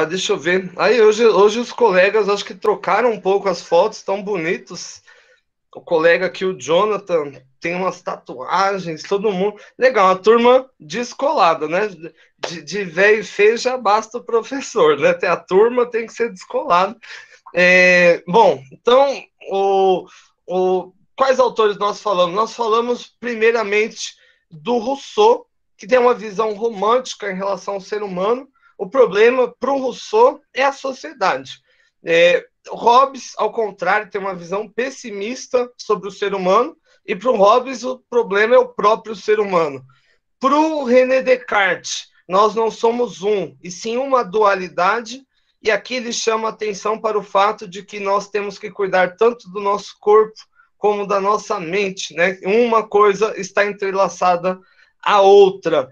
Deixa eu ver. Aí hoje os colegas acho que trocaram um pouco as fotos, tão bonitos. O colega aqui, o Jonathan, tem umas tatuagens, todo mundo. Legal, uma turma descolada, né? De velho e feio já basta o professor, né? A turma tem que ser descolada. Bom, então, quais autores nós falamos? Nós falamos, primeiramente, do Rousseau, que tem uma visão romântica em relação ao ser humano. O problema para o Rousseau é a sociedade. Hobbes, ao contrário, tem uma visão pessimista sobre o ser humano, e para o Hobbes o problema é o próprio ser humano. Para o René Descartes, nós não somos um, e sim uma dualidade, e aqui ele chama atenção para o fato de que nós temos que cuidar tanto do nosso corpo como da nossa mente, né? Uma coisa está entrelaçada à outra.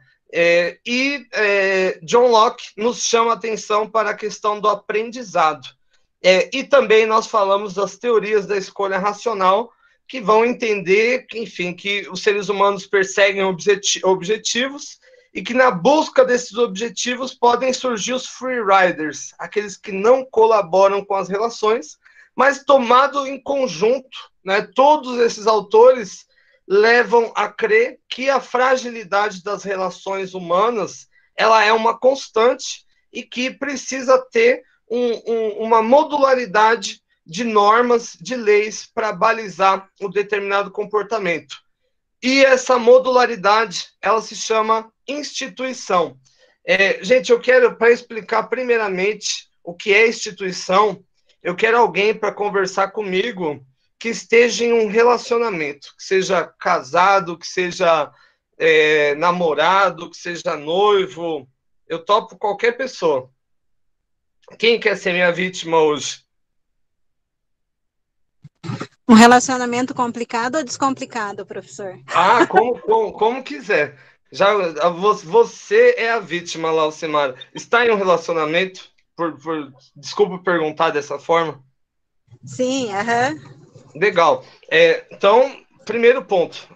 John Locke nos chama atenção para a questão do aprendizado. E também nós falamos das teorias da escolha racional, que vão entender que, enfim, que os seres humanos perseguem objetivos e que na busca desses objetivos podem surgir os free riders, aqueles que não colaboram com as relações, mas tomado em conjunto, né, todos esses autores levam a crer que a fragilidade das relações humanas ela é uma constante e que precisa ter uma modularidade de normas, de leis para balizar o determinado comportamento. E essa modularidade, ela se chama instituição. Gente, eu quero, para explicar primeiramente o que é instituição, eu quero alguém para conversar comigo que esteja em um relacionamento, que seja casado, que seja namorado, que seja noivo. Eu topo qualquer pessoa. Quem quer ser minha vítima hoje? Um relacionamento complicado ou descomplicado, professor? Como quiser. Você é a vítima, Laucimara. Está em um relacionamento? Desculpa perguntar dessa forma. Sim, aham. Legal. Então, primeiro ponto.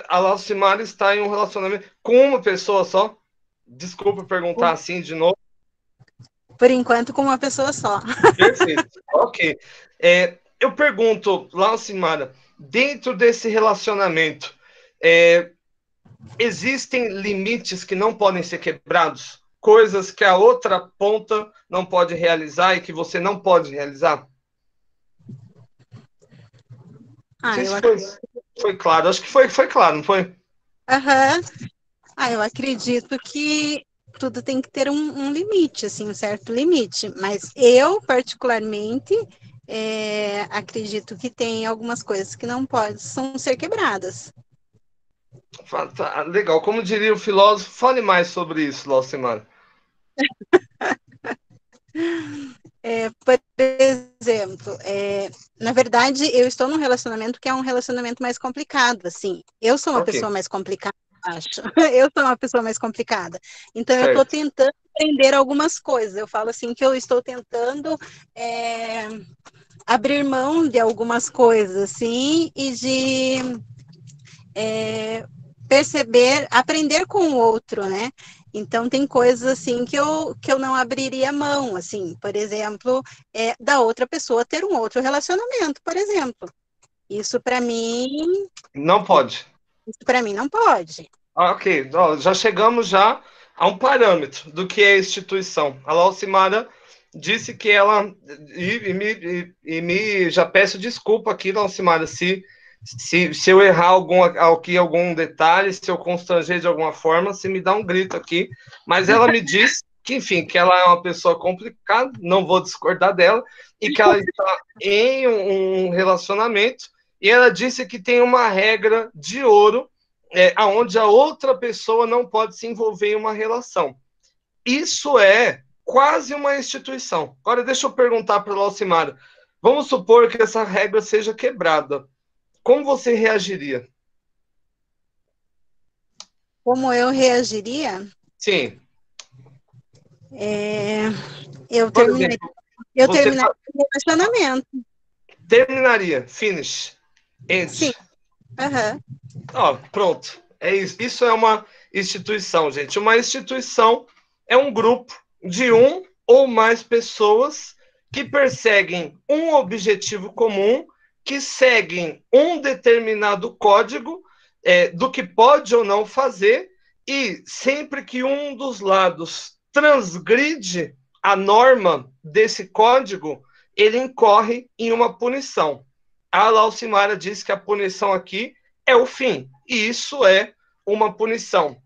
A Laucimara está em um relacionamento com uma pessoa só? Desculpa perguntar assim de novo. Por enquanto, com uma pessoa só. Perfeito. Ok. Eu pergunto, Laucimara, dentro desse relacionamento, existem limites que não podem ser quebrados? Coisas que a outra ponta não pode realizar e que você não pode realizar? Não sei se foi claro. Acho que foi claro, não foi? Aham. Eu acredito que tudo tem que ter um limite, assim, um certo limite. Mas eu, particularmente, acredito que tem algumas coisas que não podem ser quebradas. Legal. Como diria o filósofo, fale mais sobre isso, Laucimara. Por exemplo, na verdade, eu estou num relacionamento que é um relacionamento mais complicado, assim. Eu sou uma pessoa mais complicada, acho. Eu sou uma pessoa mais complicada. Então, eu estou tentando aprender algumas coisas. Eu falo assim que eu estou tentando abrir mão de algumas coisas, assim, e de perceber, aprender com o outro, né? Então, tem coisas, assim, que eu não abriria mão, assim, por exemplo, da outra pessoa ter um outro relacionamento, por exemplo. Isso, para mim... Não pode. Isso, para mim, não pode. Ok. Já chegamos já a um parâmetro do que é instituição. A Laucimara disse que ela... já peço desculpa aqui, Laucimara, se eu errar algum detalhe, se eu constranger de alguma forma, se me dá um grito aqui. Mas ela me disse que, enfim, que ela é uma pessoa complicada, não vou discordar dela, e que ela está em um relacionamento, e ela disse que tem uma regra de ouro, onde a outra pessoa não pode se envolver em uma relação. Isso é quase uma instituição. Agora, deixa eu perguntar para a Laucimara. Vamos supor que essa regra seja quebrada. Como você reagiria? Como eu reagiria? Sim. Eu terminaria o relacionamento. Terminaria. Finish. End. Sim. Pronto. É isso. Isso é uma instituição, gente. Uma instituição é um grupo de 1 ou mais pessoas que perseguem um objetivo comum, que seguem um determinado código do que pode ou não fazer, e sempre que um dos lados transgride a norma desse código, ele incorre em uma punição. A Laucimara diz que a punição aqui é o fim, e isso é uma punição.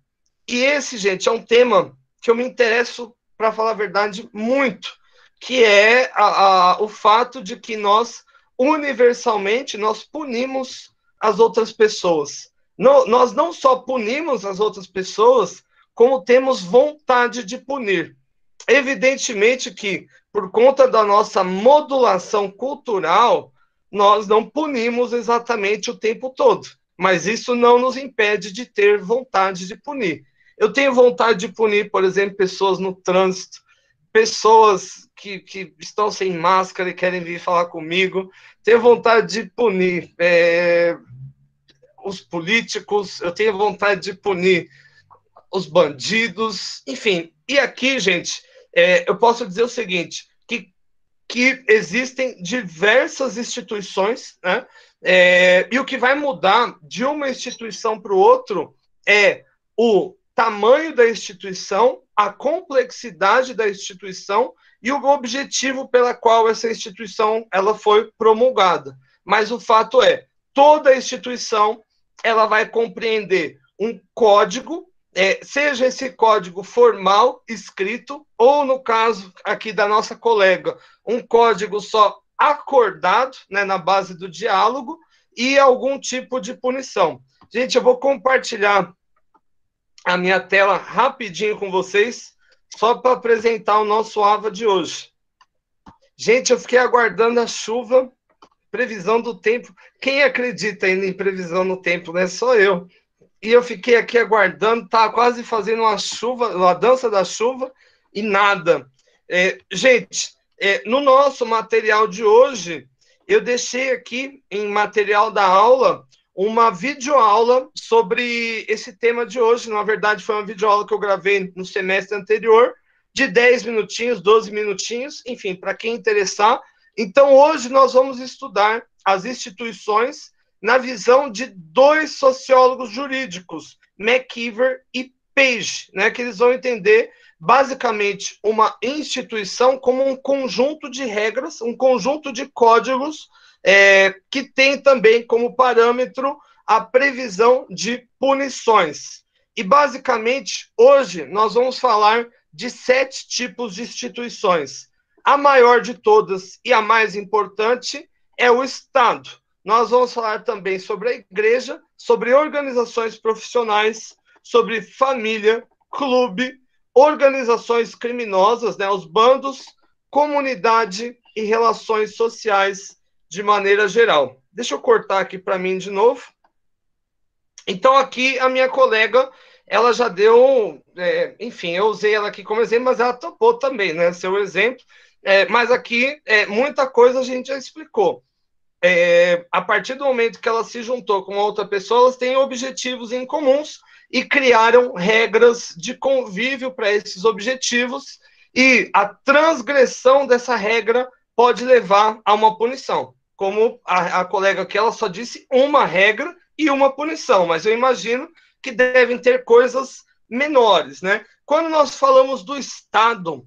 E esse, gente, é um tema que eu me interesso, para falar a verdade, muito, que é o fato de que nós, universalmente, nós punimos as outras pessoas. Nós não só punimos as outras pessoas, como temos vontade de punir. Evidentemente que, por conta da nossa modulação cultural, nós não punimos exatamente o tempo todo, mas isso não nos impede de ter vontade de punir. Eu tenho vontade de punir, por exemplo, pessoas no trânsito, pessoas que estão sem máscara e querem vir falar comigo. Tenho vontade de punir os políticos, eu tenho vontade de punir os bandidos, enfim. E aqui, gente, eu posso dizer o seguinte, que existem diversas instituições, né? E o que vai mudar de uma instituição para o outro é o tamanho da instituição, a complexidade da instituição e o objetivo pela qual essa instituição ela foi promulgada. Mas o fato é, toda instituição ela vai compreender um código, seja esse código formal, escrito, ou no caso aqui da nossa colega, um código só acordado, né, na base do diálogo, e algum tipo de punição. Gente, eu vou compartilhar a minha tela rapidinho com vocês, só para apresentar o nosso AVA de hoje. Gente, eu fiquei aguardando a chuva, previsão do tempo. Quem acredita ainda em previsão no tempo, né? Só eu. E eu fiquei aqui aguardando, tá quase fazendo uma dança da chuva, e nada. Gente, no nosso material de hoje, eu deixei aqui, em material da aula, uma videoaula sobre esse tema de hoje. Na verdade, foi uma videoaula que eu gravei no semestre anterior, de 10 minutinhos, 12 minutinhos, enfim, para quem interessar. Então, hoje nós vamos estudar as instituições na visão de dois sociólogos jurídicos, McKeever e Page, né, que eles vão entender, basicamente, uma instituição como um conjunto de regras, um conjunto de códigos, que tem também como parâmetro a previsão de punições. E, basicamente, hoje nós vamos falar de 7 tipos de instituições. A maior de todas e a mais importante é o Estado. Nós vamos falar também sobre a igreja, sobre organizações profissionais, sobre família, clube, organizações criminosas, né, os bandos, comunidade e relações sociais de maneira geral. Deixa eu cortar aqui para mim de novo. Então, aqui a minha colega, ela já deu, enfim, eu usei ela aqui como exemplo, mas ela topou também, né, seu exemplo. Mas aqui, muita coisa a gente já explicou. A partir do momento que ela se juntou com outra pessoa, elas têm objetivos em comuns e criaram regras de convívio para esses objetivos, e a transgressão dessa regra pode levar a uma punição. Como a colega aqui, ela só disse uma regra e uma punição, mas eu imagino que devem ter coisas menores, né? Quando nós falamos do Estado,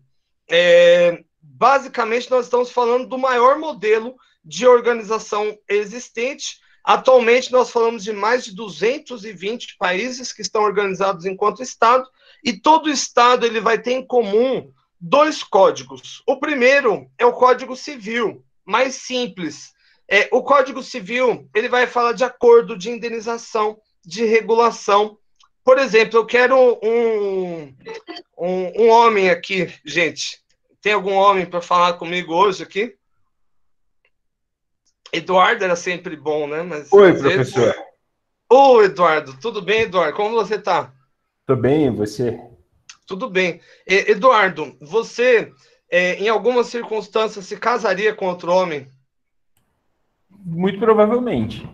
basicamente nós estamos falando do maior modelo de organização existente. Atualmente nós falamos de mais de 220 países que estão organizados enquanto Estado, e todo Estado ele vai ter em comum 2 códigos. O primeiro é o Código Civil, mais simples. O Código Civil ele vai falar de acordo, de indenização, de regulação. Por exemplo, eu quero um homem aqui, gente. Tem algum homem para falar comigo hoje aqui? Eduardo era sempre bom, né? Mas, oi, professor. Ô, Eduardo, tudo bem, Eduardo? Como você está? Tô bem, e você? Tudo bem. Eduardo, você, em algumas circunstâncias, se casaria com outro homem? Muito provavelmente.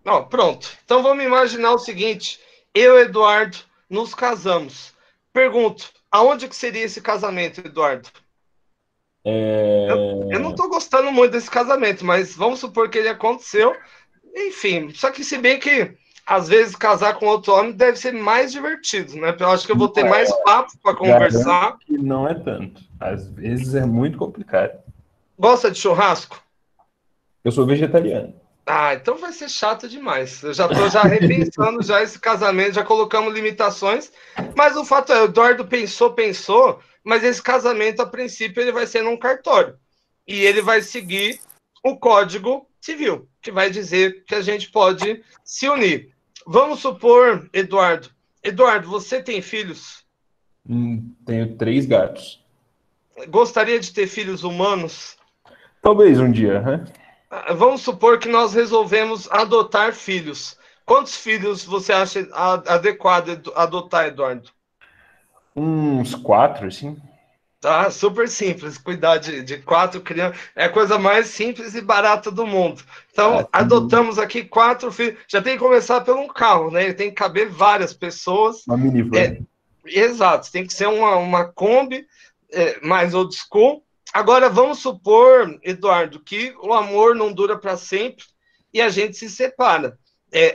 Não, pronto. Então vamos imaginar o seguinte: eu e Eduardo nos casamos. Pergunto, aonde que seria esse casamento, Eduardo? Eu não estou gostando muito desse casamento, mas vamos supor que ele aconteceu. Enfim, só que se bem que às vezes casar com outro homem deve ser mais divertido, né? Eu acho que eu vou ter mais papo para conversar. Que não é tanto. Às vezes é muito complicado. Gosta de churrasco? Eu sou vegetariano. Ah, então vai ser chato demais. Eu já estou já repensando já esse casamento, já colocamos limitações. Mas o fato é, o Eduardo pensou, mas esse casamento, a princípio, ele vai ser num cartório. E ele vai seguir o Código Civil, que vai dizer que a gente pode se unir. Vamos supor, Eduardo. Eduardo, você tem filhos? Tenho 3 gatos. Gostaria de ter filhos humanos? Talvez um dia, né? Vamos supor que nós resolvemos adotar filhos. Quantos filhos você acha adequado adotar, Eduardo? Uns 4, assim. Tá, super simples. Cuidar de 4 crianças é a coisa mais simples e barata do mundo. Então, adotamos aqui 4 filhos. Já tem que começar pelo um carro, né? Ele tem que caber várias pessoas. Uma minivan. Exato, tem que ser uma Kombi mais old school. Agora, vamos supor, Eduardo, que o amor não dura para sempre e a gente se separa.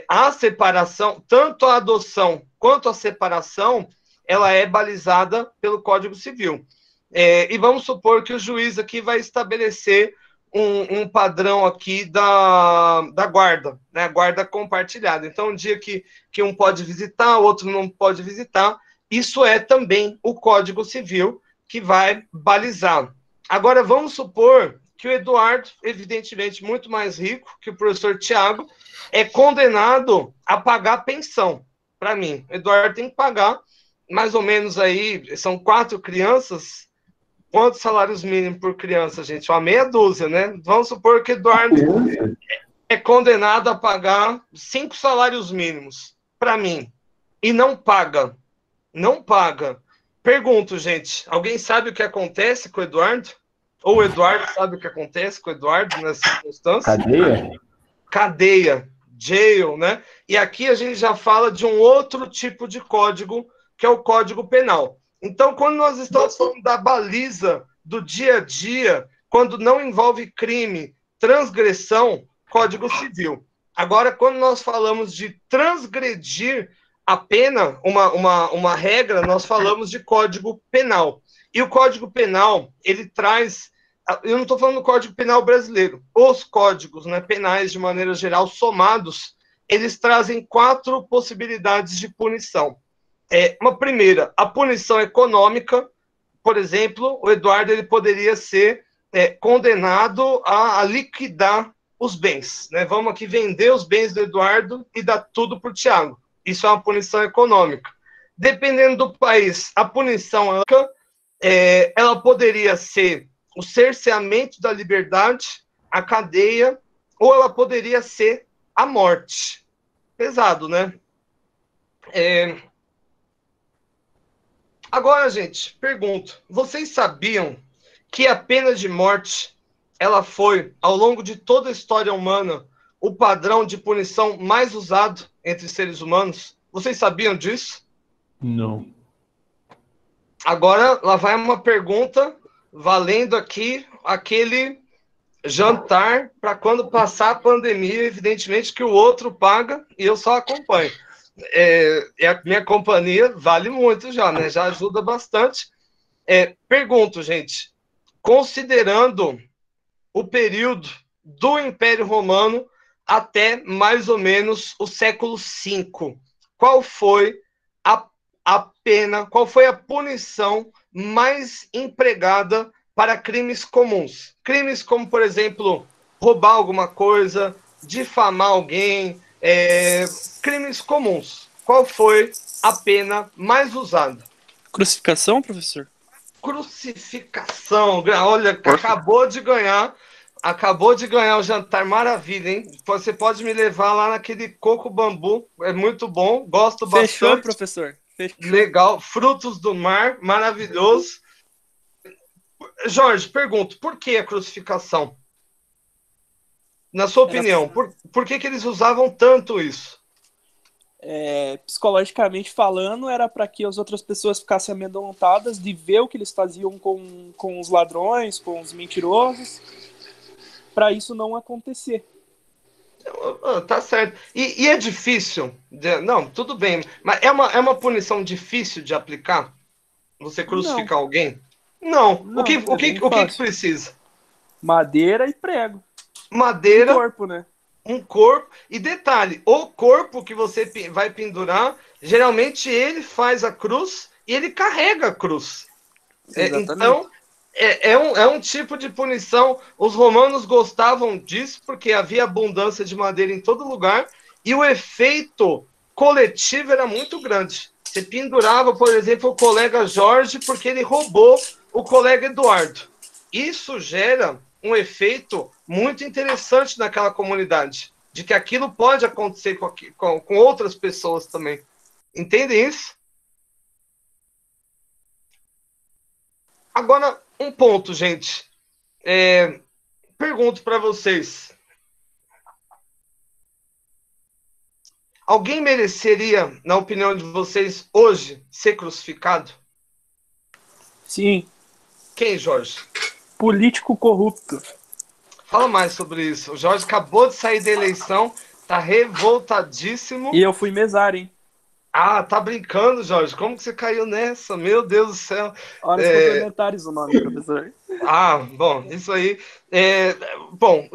A separação, tanto a adoção quanto a separação, ela é balizada pelo Código Civil. E vamos supor que o juiz aqui vai estabelecer um padrão aqui da guarda, né? Guarda compartilhada. Então, um dia que um pode visitar, o outro não pode visitar, isso é também o Código Civil que vai balizar. Agora, vamos supor que o Eduardo, evidentemente muito mais rico que o professor Tiago, é condenado a pagar pensão. Para mim, o Eduardo tem que pagar mais ou menos aí, são 4 crianças. Quantos salários mínimos por criança, gente? Uma meia dúzia, né? Vamos supor que Eduardo é condenado a pagar 5 salários mínimos para mim e não paga. Não paga. Pergunto, gente, alguém sabe o que acontece com o Eduardo? Ou o Eduardo sabe o que acontece com o Eduardo nessa circunstância? Cadeia? Cadeia, jail, né? E aqui a gente já fala de um outro tipo de código, que é o Código Penal. Então, quando nós estamos falando da baliza do dia a dia, quando não envolve crime, transgressão, Código Civil. Agora, quando nós falamos de transgredir a pena, uma regra, nós falamos de Código Penal. E o Código Penal, ele traz... Eu não estou falando do Código Penal brasileiro. Os códigos, né, penais, de maneira geral, somados, eles trazem 4 possibilidades de punição. Uma primeira, a punição econômica. Por exemplo, o Eduardo ele poderia ser condenado a liquidar os bens. Né? Vamos aqui vender os bens do Eduardo e dar tudo para o Tiago. Isso é uma punição econômica. Dependendo do país, a punição ela poderia ser o cerceamento da liberdade, a cadeia, ou ela poderia ser a morte. Pesado, né? Agora, gente, pergunto, vocês sabiam que a pena de morte, ela foi, ao longo de toda a história humana, o padrão de punição mais usado entre seres humanos? Vocês sabiam disso? Não. Agora, lá vai uma pergunta valendo aqui aquele jantar para quando passar a pandemia, evidentemente que o outro paga e eu só acompanho. A minha companhia vale muito já, né? Já ajuda bastante. Pergunto, gente, considerando o período do Império Romano até mais ou menos o século V, qual foi a pena, qual foi a punição mais empregada para crimes comuns? Crimes como, por exemplo, roubar alguma coisa, difamar alguém, crimes comuns. Qual foi a pena mais usada? Crucificação, professor? Crucificação. Olha, acabou de ganhar o jantar, maravilha, hein? Você pode me levar lá naquele coco bambu, é muito bom, gosto bastante. Fechou, professor. Fechou. Legal, frutos do mar, maravilhoso. Jorge, pergunto, por que a crucificação? Na sua opinião, por que eles usavam tanto isso? psicologicamente falando, era para que as outras pessoas ficassem amedrontadas de ver o que eles faziam com os ladrões, com os mentirosos, para isso não acontecer. Tá certo. E é difícil? Não, tudo bem. Mas é uma punição difícil de aplicar? Você crucificar alguém? Não. Não, O que precisa? Madeira e prego. Madeira. Um corpo, né? Um corpo. E detalhe, o corpo que você vai pendurar, geralmente ele faz a cruz e ele carrega a cruz. Então, é um tipo de punição. Os romanos gostavam disso porque havia abundância de madeira em todo lugar e o efeito coletivo era muito grande. Você pendurava, por exemplo, o colega Jorge porque ele roubou o colega Eduardo. Isso gera um efeito muito interessante naquela comunidade, de que aquilo pode acontecer com outras pessoas também. Entendem isso? Agora, um ponto, gente. Pergunto para vocês. Alguém mereceria, na opinião de vocês, hoje, ser crucificado? Sim. Quem, Jorge? Político corrupto. Fala mais sobre isso. O Jorge acabou de sair da eleição, tá revoltadíssimo. E eu fui mesário, hein? Ah, tá brincando, Jorge. Como que você caiu nessa? Meu Deus do céu. Horas complementares o nome, professor. Ah, bom, isso aí. Bom,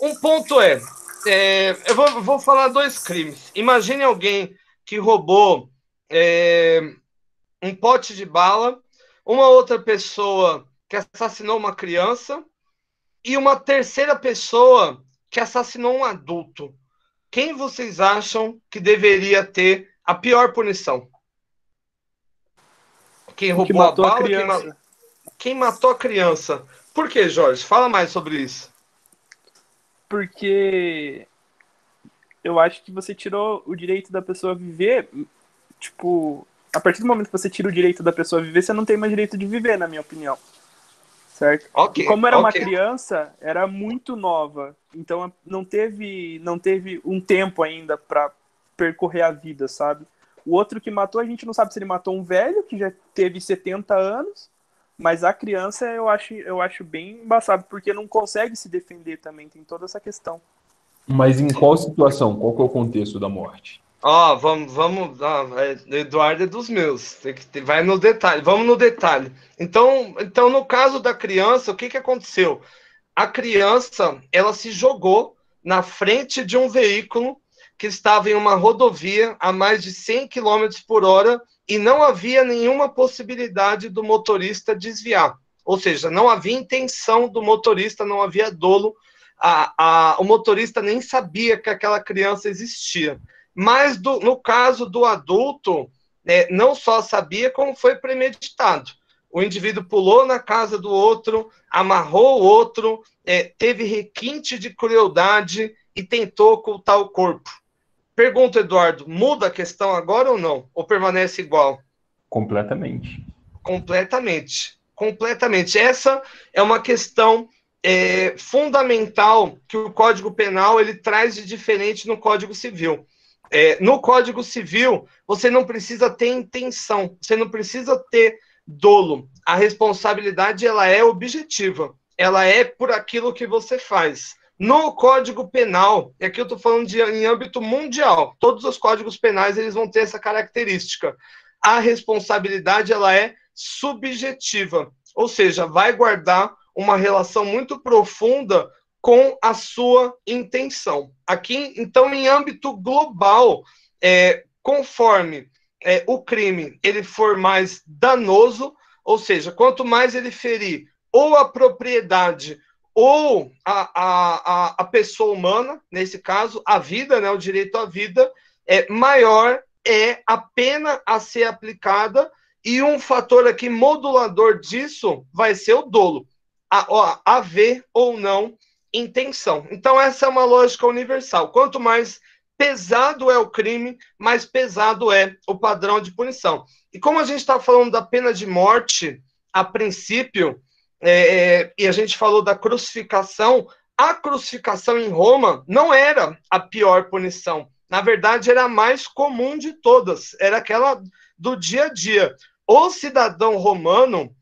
um ponto eu vou falar 2 crimes. Imagine alguém que roubou um pote de bala, uma outra pessoa que assassinou uma criança e uma terceira pessoa que assassinou um adulto. Quem vocês acham que deveria ter a pior punição? Quem roubou a bala? Quem matou a criança? Por que, Jorge? Fala mais sobre isso. Porque eu acho que você tirou o direito da pessoa viver. Tipo, a partir do momento que você tira o direito da pessoa viver, você não tem mais direito de viver, na minha opinião. Certo? Okay, e como era uma criança, era muito nova. Então não teve um tempo ainda para percorrer a vida, sabe? O outro que matou, a gente não sabe se ele matou um velho, que já teve 70 anos, mas a criança eu acho bem embaçado, porque não consegue se defender também, tem toda essa questão. Mas em qual situação? Qual que é o contexto da morte? Vamos. Eduardo é dos meus. Vai no detalhe. Vamos no detalhe. Então, no caso da criança, o que aconteceu? A criança, ela se jogou na frente de um veículo que estava em uma rodovia a mais de 100 km por hora e não havia nenhuma possibilidade do motorista desviar. Ou seja, não havia intenção do motorista, não havia dolo. O motorista nem sabia que aquela criança existia. Mas no caso do adulto, não só sabia, como foi premeditado. O indivíduo pulou na casa do outro, amarrou o outro, teve requinte de crueldade e tentou ocultar o corpo. Pergunta, Eduardo, muda a questão agora ou não? Ou permanece igual? Completamente. Completamente. Essa é uma questão fundamental que o Código Penal ele traz de diferente no Código Civil. No Código Civil, você não precisa ter intenção, você não precisa ter dolo. A responsabilidade ela é objetiva, ela é por aquilo que você faz. No Código Penal, e aqui eu estou falando em âmbito mundial, todos os códigos penais eles vão ter essa característica. A responsabilidade ela é subjetiva, ou seja, vai guardar uma relação muito profunda com a sua intenção. Aqui, então, em âmbito global, conforme o crime ele for mais danoso, ou seja, quanto mais ele ferir ou a propriedade ou a pessoa humana, nesse caso, a vida, né, o direito à vida, maior é a pena a ser aplicada e um fator aqui modulador disso vai ser o dolo. Haver ou não intenção. Então, essa é uma lógica universal. Quanto mais pesado é o crime, mais pesado é o padrão de punição. E como a gente está falando da pena de morte, a princípio, e a gente falou da crucificação, a crucificação em Roma não era a pior punição. Na verdade, era a mais comum de todas, era aquela do dia a dia. O cidadão romano,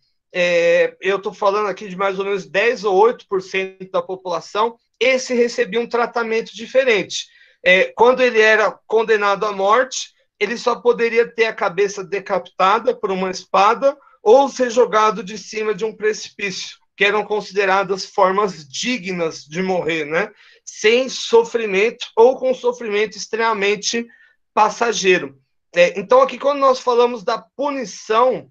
eu estou falando aqui de mais ou menos 10 ou 8% da população, esse recebia um tratamento diferente. Quando ele era condenado à morte, ele só poderia ter a cabeça decapitada por uma espada ou ser jogado de cima de um precipício, que eram consideradas formas dignas de morrer, né? Sem sofrimento ou com sofrimento extremamente passageiro. Então, aqui, quando nós falamos da punição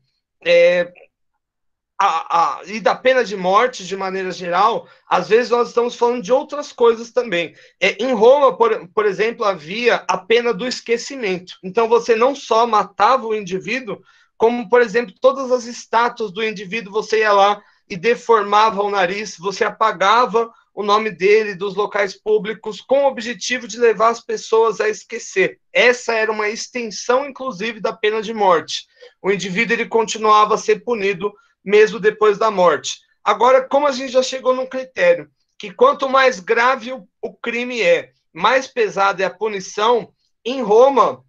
e da pena de morte, de maneira geral, às vezes nós estamos falando de outras coisas também. Em Roma, por exemplo, havia a pena do esquecimento. Então, você não só matava o indivíduo, como, por exemplo, todas as estátuas do indivíduo, você ia lá e deformava o nariz, você apagava o nome dele dos locais públicos com o objetivo de levar as pessoas a esquecer. Essa era uma extensão, inclusive, da pena de morte. O indivíduo ele continuava a ser punido mesmo depois da morte. Agora, como a gente já chegou num critério, que quanto mais grave o crime mais pesada é a punição, em Roma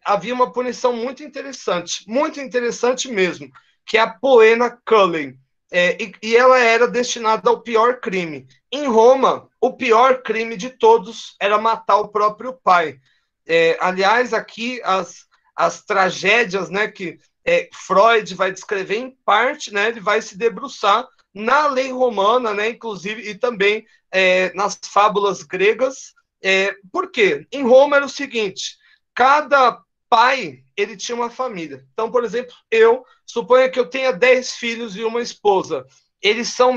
havia uma punição muito interessante mesmo, que é a poena culei. E ela era destinada ao pior crime. Em Roma, o pior crime de todos era matar o próprio pai. Aliás, aqui as tragédias, né, que Freud vai descrever em parte, né, ele vai se debruçar na lei romana, né, inclusive, e também nas fábulas gregas. Por quê? Em Roma era o seguinte, cada pai, ele tinha uma família. Então, por exemplo, suponha que eu tenha 10 filhos e uma esposa. Eles são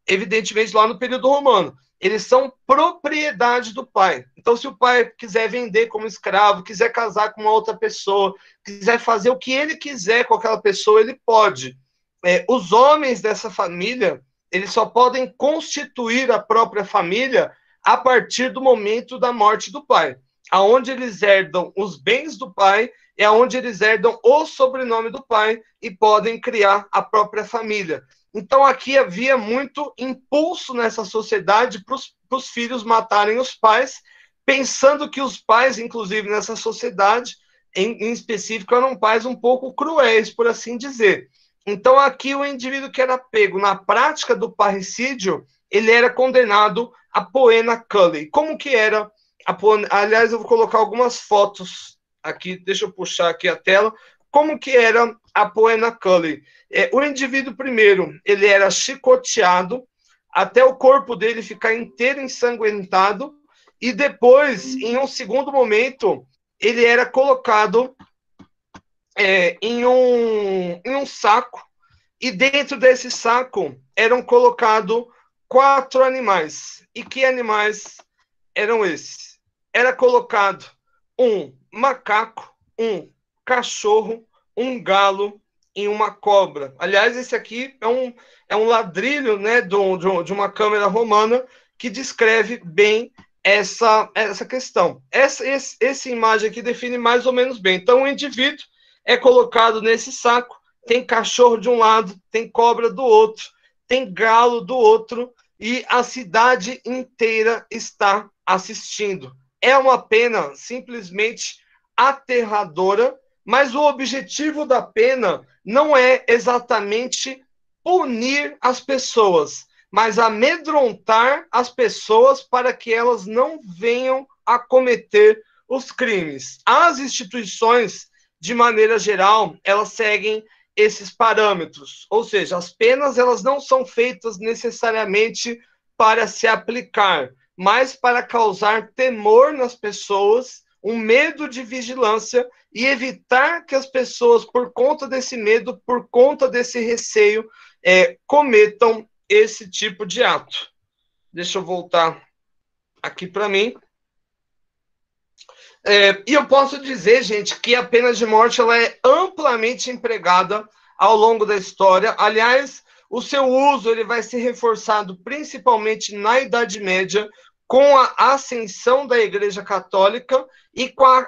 evidentemente, lá no período romano, eles são propriedade do pai. Então, se o pai quiser vender como escravo, quiser casar com uma outra pessoa, quiser fazer o que ele quiser com aquela pessoa, ele pode. Os homens dessa família, eles só podem constituir a própria família a partir do momento da morte do pai. Aonde eles herdam os bens do pai é onde eles herdam o sobrenome do pai e podem criar a própria família. Então, aqui havia muito impulso nessa sociedade para os filhos matarem os pais, pensando que os pais, inclusive nessa sociedade, em específico, eram pais um pouco cruéis, por assim dizer. Então, aqui o indivíduo que era pego na prática do parricídio, ele era condenado à poena culei. Como que era a poena? Aliás, eu vou colocar algumas fotos aqui, deixa eu puxar aqui a tela. Como que era a poena culei? O indivíduo, primeiro, ele era chicoteado até o corpo dele ficar inteiro ensanguentado, e depois, em um segundo momento, ele era colocado em um saco, e dentro desse saco eram colocados 4 animais. E que animais eram esses? Era colocado um macaco, um cachorro, um galo e uma cobra. Aliás, esse aqui é um ladrilho, né, de uma câmera romana que descreve bem essa questão. Essa imagem aqui define mais ou menos bem. Então, o indivíduo é colocado nesse saco, tem cachorro de um lado, tem cobra do outro, tem galo do outro, e a cidade inteira está assistindo. É uma pena simplesmente aterradora, mas o objetivo da pena não é exatamente punir as pessoas, mas amedrontar as pessoas para que elas não venham a cometer os crimes. As instituições, de maneira geral, elas seguem esses parâmetros, ou seja, as penas elas não são feitas necessariamente para se aplicar, mas para causar temor nas pessoas, um medo de vigilância e evitar que as pessoas, por conta desse medo, por conta desse receio, cometam esse tipo de ato. Deixa eu voltar aqui para mim. E eu posso dizer, gente, que a pena de morte ela é amplamente empregada ao longo da história. Aliás, o seu uso ele vai ser reforçado principalmente na Idade Média, com a ascensão da Igreja Católica e com a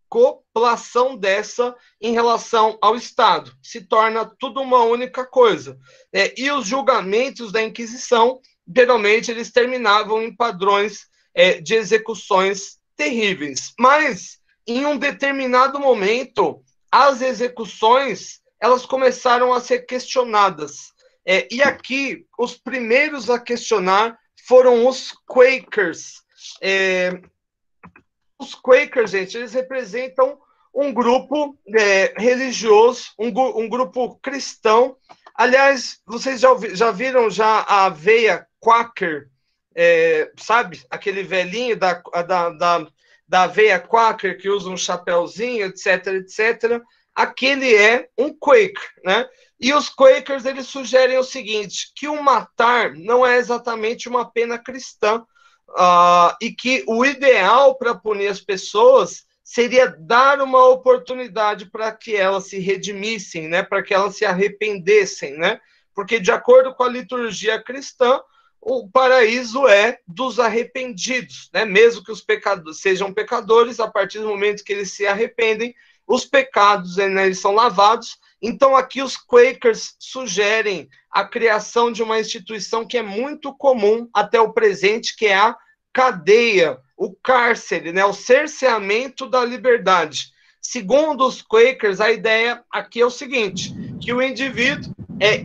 acoplação dessa em relação ao Estado. Se torna tudo uma única coisa. E os julgamentos da Inquisição, geralmente, eles terminavam em padrões de execuções terríveis. Mas, em um determinado momento, as execuções elas começaram a ser questionadas. E aqui, os primeiros a questionar foram os Quakers. Os Quakers, gente, eles representam um grupo religioso, um grupo cristão. Aliás, vocês já viram a aveia Quaker? Sabe? Aquele velhinho da aveia Quaker que usa um chapéuzinho, etc, etc. Aquele é um Quaker, né? E os Quakers, eles sugerem o seguinte, que o matar não é exatamente uma pena cristã, e que o ideal para punir as pessoas seria dar uma oportunidade para que elas se redimissem, né? Para que elas se arrependessem, né? Porque, de acordo com a liturgia cristã, o paraíso é dos arrependidos, né? Mesmo que os pecadores sejam pecadores, a partir do momento que eles se arrependem, os pecados, né, eles são lavados. Então, aqui os Quakers sugerem a criação de uma instituição que é muito comum até o presente, que é a cadeia, o cárcere, né, o cerceamento da liberdade. Segundo os Quakers, a ideia aqui é o seguinte, que o indivíduo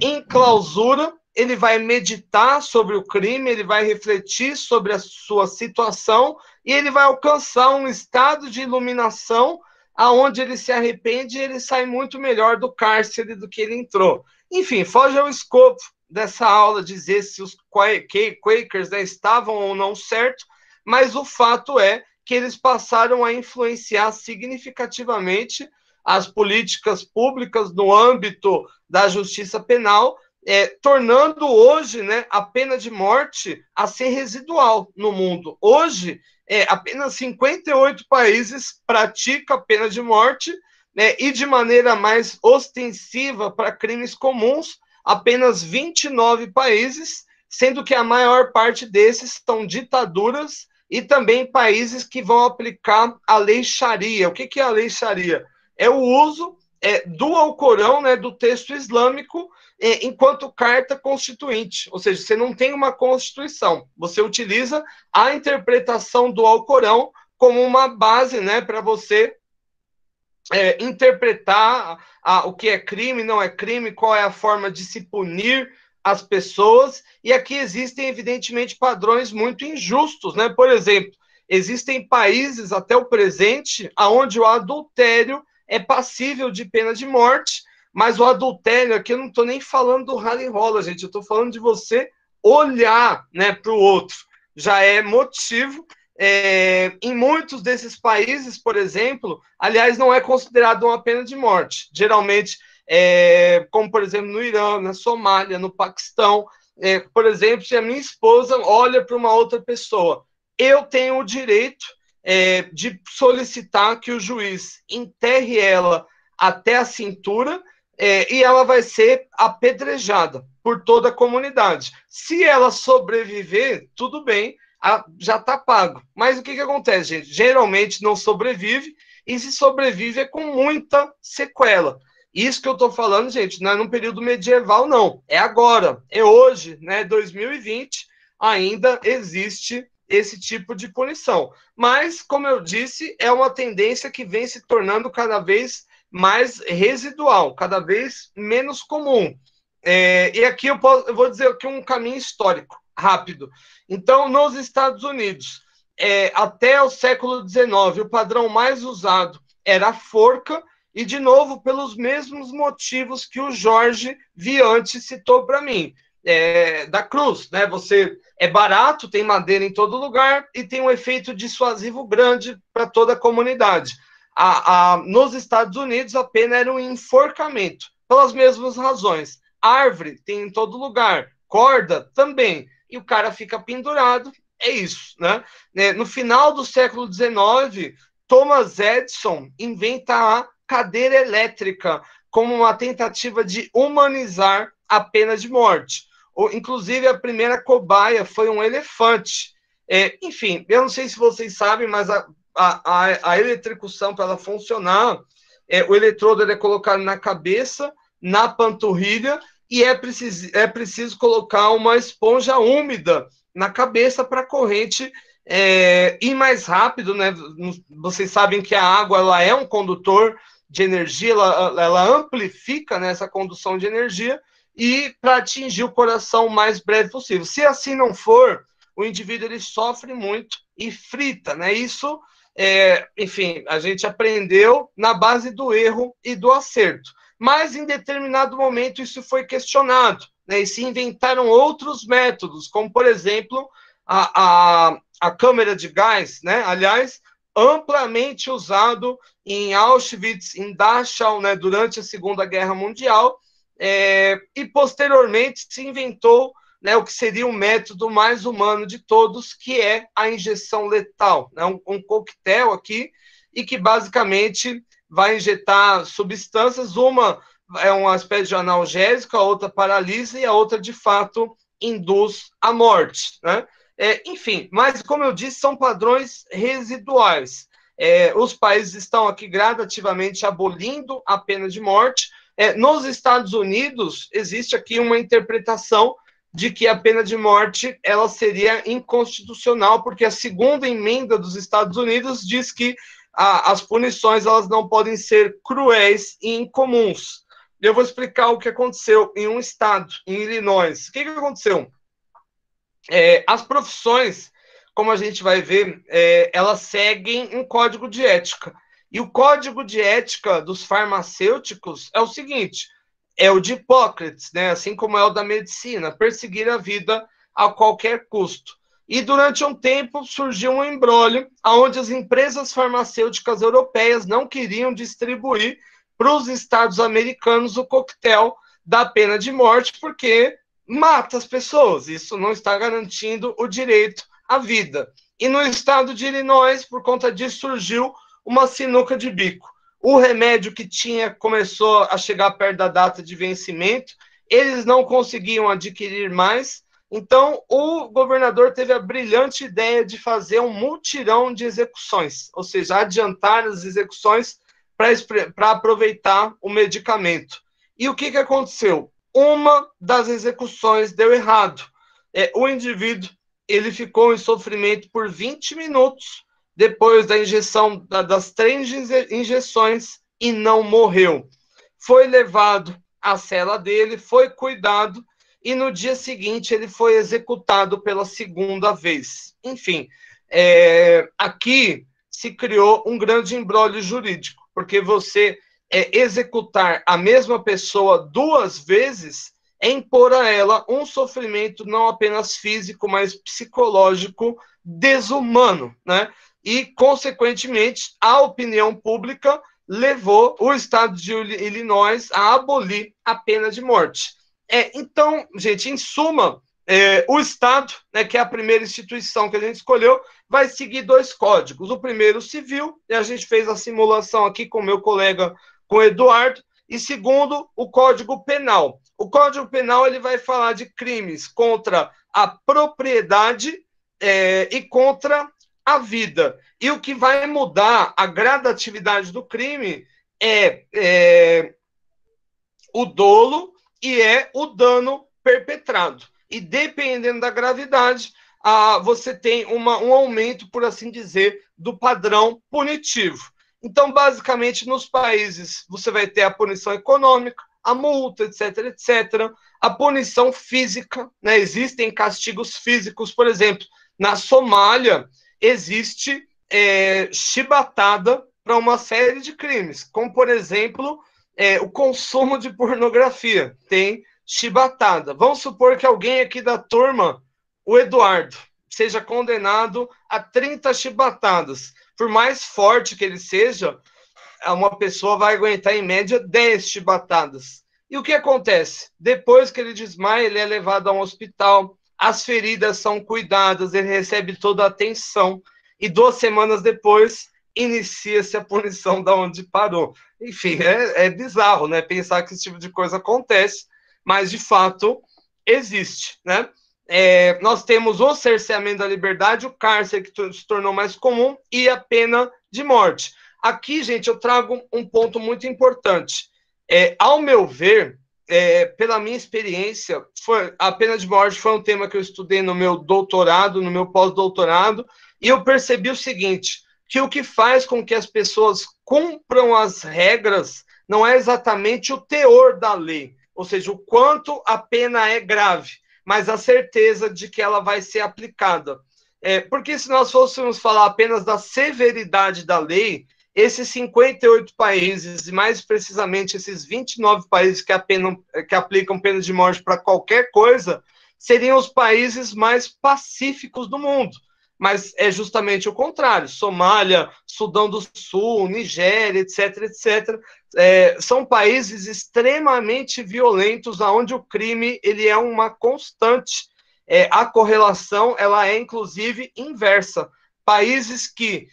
em clausura, ele vai meditar sobre o crime, ele vai refletir sobre a sua situação e ele vai alcançar um estado de iluminação aonde ele se arrepende e ele sai muito melhor do cárcere do que ele entrou. Enfim, foge ao escopo dessa aula dizer se os Quakers estavam ou não certo, mas o fato é que eles passaram a influenciar significativamente as políticas públicas no âmbito da justiça penal, tornando hoje, né, a pena de morte a ser residual no mundo. Hoje, apenas 58 países praticam a pena de morte, né, e de maneira mais ostensiva para crimes comuns, apenas 29 países, sendo que a maior parte desses são ditaduras e também países que vão aplicar a lei Sharia. O que é a lei Sharia? É o uso do Alcorão, né, do texto islâmico, enquanto carta constituinte, ou seja, você não tem uma constituição, você utiliza a interpretação do Alcorão como uma base, né, para você interpretar o que é crime, não é crime, qual é a forma de se punir as pessoas, e aqui existem, evidentemente, padrões muito injustos, né? Por exemplo, existem países até o presente onde o adultério é passível de pena de morte, mas o adultério, aqui eu não estou nem falando do rally rola, gente, eu estou falando de você olhar, né, para o outro, já é motivo. Em muitos desses países, por exemplo, aliás, não é considerado uma pena de morte. Geralmente, como, por exemplo, no Irã, na Somália, no Paquistão, por exemplo, se a minha esposa olha para uma outra pessoa, eu tenho o direito de solicitar que o juiz enterre ela até a cintura, e ela vai ser apedrejada por toda a comunidade. Se ela sobreviver, tudo bem, já está pago. Mas o que acontece, gente? Geralmente não sobrevive, e se sobrevive é com muita sequela. Isso que eu estou falando, gente, não é no período medieval, não. É agora, é hoje, né? 2020, ainda existe esse tipo de punição. Mas, como eu disse, é uma tendência que vem se tornando cada vez mais residual, cada vez menos comum. E aqui eu vou dizer aqui um caminho histórico, rápido. Então, nos Estados Unidos, até o século XIX, o padrão mais usado era a forca, e, de novo, pelos mesmos motivos que o Jorge Viante citou para mim, da cruz, né? Você é barato, tem madeira em todo lugar e tem um efeito dissuasivo grande para toda a comunidade. Nos Estados Unidos, a pena era um enforcamento, pelas mesmas razões. Árvore tem em todo lugar, corda também, e o cara fica pendurado, é isso, né? No final do século XIX, Thomas Edison inventa a cadeira elétrica como uma tentativa de humanizar a pena de morte. Inclusive, a primeira cobaia foi um elefante. Enfim, eu não sei se vocês sabem, mas a eletrocução, para ela funcionar, o eletrodo é colocado na cabeça, na panturrilha, e é preciso colocar uma esponja úmida na cabeça para a corrente ir mais rápido, né? Vocês sabem que a água ela é um condutor de energia, ela amplifica, né, essa condução de energia, e para atingir o coração o mais breve possível. Se assim não for, o indivíduo ele sofre muito e frita, né? Isso, enfim, a gente aprendeu na base do erro e do acerto. Mas em determinado momento isso foi questionado, né? E se inventaram outros métodos, como por exemplo a câmara de gás, né? Aliás, amplamente usado em Auschwitz, em Dachau, né? Durante a Segunda Guerra Mundial, e posteriormente se inventou, né, o que seria o método mais humano de todos, que é a injeção letal, né? Um coquetel aqui, e que basicamente vai injetar substâncias, uma é uma espécie de analgésico, a outra paralisa e a outra, de fato, induz a morte, né? Enfim, mas como eu disse, são padrões residuais. Os países estão aqui gradativamente abolindo a pena de morte. Nos Estados Unidos, existe aqui uma interpretação de que a pena de morte ela seria inconstitucional, porque a segunda emenda dos Estados Unidos diz que as punições elas não podem ser cruéis e incomuns. Eu vou explicar o que aconteceu em um estado, em Illinois. O que aconteceu? As profissões, como a gente vai ver, elas seguem um código de ética. E o código de ética dos farmacêuticos é o seguinte: é o de Hipócrates, né? Assim como é o da medicina, perseguir a vida a qualquer custo. E durante um tempo surgiu um imbróglio onde as empresas farmacêuticas europeias não queriam distribuir para os estados americanos o coquetel da pena de morte, porque mata as pessoas, isso não está garantindo o direito à vida. E no estado de Illinois, por conta disso, surgiu uma sinuca de bico. O remédio que tinha começou a chegar perto da data de vencimento, eles não conseguiam adquirir mais, então o governador teve a brilhante ideia de fazer um mutirão de execuções, ou seja, adiantar as execuções para aproveitar o medicamento. E o que aconteceu? Uma das execuções deu errado. O indivíduo ele ficou em sofrimento por 20 minutos depois da injeção das 3 injeções e não morreu. Foi levado à cela dele, foi cuidado e no dia seguinte ele foi executado pela segunda vez. Enfim, aqui se criou um grande imbróglio jurídico, porque você executar a mesma pessoa 2 vezes é impor a ela um sofrimento não apenas físico, mas psicológico desumano, né? E, consequentemente, a opinião pública levou o estado de Illinois a abolir a pena de morte. Então, gente, em suma, o Estado, né, que é a primeira instituição que a gente escolheu, vai seguir 2 códigos. O primeiro, o civil, e a gente fez a simulação aqui com o meu colega, com o Eduardo, e segundo, o Código Penal. O Código Penal ele vai falar de crimes contra a propriedade e contra a vida. E o que vai mudar a gradatividade do crime é o dolo e o dano perpetrado. E dependendo da gravidade, você tem um aumento, por assim dizer, do padrão punitivo. Então, basicamente, nos países, você vai ter a punição econômica, a multa, etc., etc., a punição física, né? Existem castigos físicos, por exemplo, na Somália, existe chibatada para uma série de crimes, como, por exemplo, o consumo de pornografia, tem chibatada. Vamos supor que alguém aqui da turma, o Eduardo, seja condenado a 30 chibatadas. Por mais forte que ele seja, uma pessoa vai aguentar, em média, 10 chibatadas. E o que acontece? Depois que ele desmaia, ele é levado a um hospital, as feridas são cuidadas, ele recebe toda a atenção, e 2 semanas depois, inicia-se a punição da onde parou. Enfim, é bizarro, né? Pensar que esse tipo de coisa acontece, mas, de fato, existe, né? Nós temos o cerceamento da liberdade, o cárcere, que se tornou mais comum, e a pena de morte. Aqui, gente, eu trago um ponto muito importante. Ao meu ver, pela minha experiência, a pena de morte foi um tema que eu estudei no meu doutorado, no meu pós-doutorado, e eu percebi o seguinte, que o que faz com que as pessoas cumpram as regras não é exatamente o teor da lei, ou seja, o quanto a pena é grave, mas a certeza de que ela vai ser aplicada. Porque se nós fôssemos falar apenas da severidade da lei, esses 58 países, e mais precisamente esses 29 países que aplicam pena de morte para qualquer coisa, seriam os países mais pacíficos do mundo. Mas é justamente o contrário. Somália, Sudão do Sul, Nigéria, etc., etc., são países extremamente violentos, onde o crime ele é uma constante. A correlação ela é, inclusive, inversa. Países que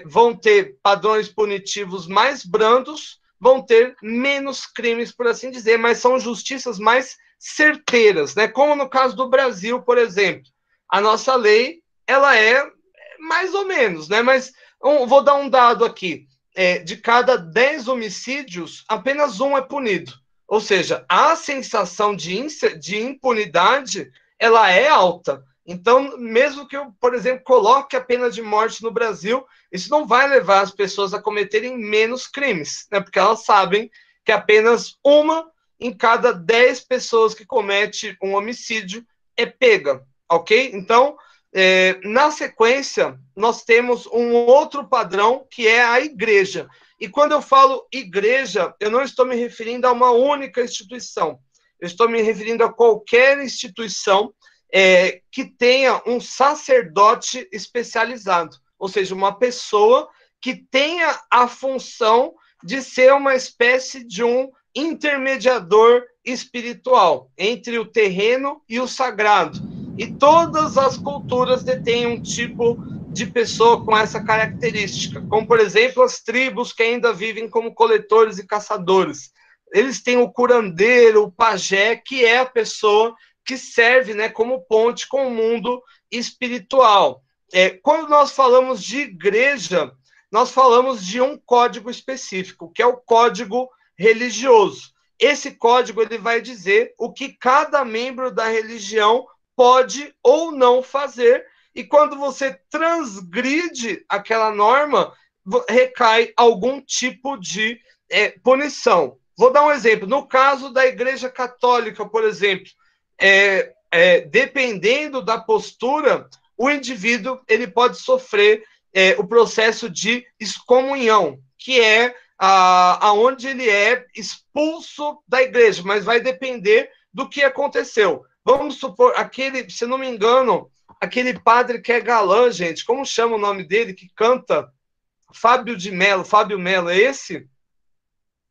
vão ter padrões punitivos mais brandos vão ter menos crimes, por assim dizer, mas são justiças mais certeiras, né? Como no caso do Brasil, por exemplo. A nossa lei ela é mais ou menos, né? Mas vou dar um dado aqui. De cada 10 homicídios, apenas um é punido. Ou seja, a sensação de impunidade, ela é alta. Então, mesmo que eu, por exemplo, coloque a pena de morte no Brasil, isso não vai levar as pessoas a cometerem menos crimes, né? Porque elas sabem que apenas uma em cada 10 pessoas que comete um homicídio é pega, ok? Então, na sequência, nós temos um outro padrão, que é a igreja. E quando eu falo igreja, eu não estou me referindo a uma única instituição. Eu estou me referindo a qualquer instituição que tenha um sacerdote especializado. Ou seja, uma pessoa que tenha a função de ser uma espécie de um intermediador espiritual entre o terreno e o sagrado. E todas as culturas detêm um tipo de pessoa com essa característica, como, por exemplo, as tribos que ainda vivem como coletores e caçadores. Eles têm o curandeiro, o pajé, que é a pessoa que serve, né, como ponte com o mundo espiritual. Quando nós falamos de igreja, nós falamos de um código específico, que é o código religioso. Esse código ele vai dizer o que cada membro da religião pode ou não fazer, e quando você transgride aquela norma, recai algum tipo de punição. Vou dar um exemplo. No caso da Igreja Católica, por exemplo, dependendo da postura, o indivíduo ele pode sofrer o processo de excomunhão, que é aonde ele é expulso da igreja, mas vai depender do que aconteceu. Vamos supor, se não me engano, aquele padre que é galã, gente, como chama o nome dele, que canta? Fábio Melo, é esse?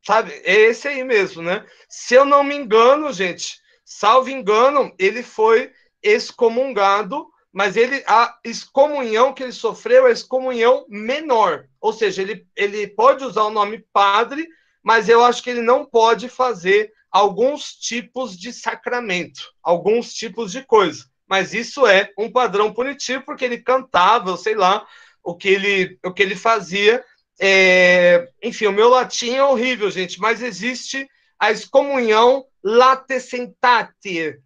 Sabe? É esse aí mesmo, né? Se eu não me engano, gente, salvo engano, ele foi excomungado, mas a excomunhão que ele sofreu é excomunhão menor. Ou seja, ele pode usar o nome padre, mas eu acho que ele não pode fazer alguns tipos de sacramento, alguns tipos de coisa. Mas isso é um padrão punitivo, porque ele cantava, eu sei lá, o que ele fazia. Enfim, o meu latim é horrível, gente, mas existe a excomunhão latesentater,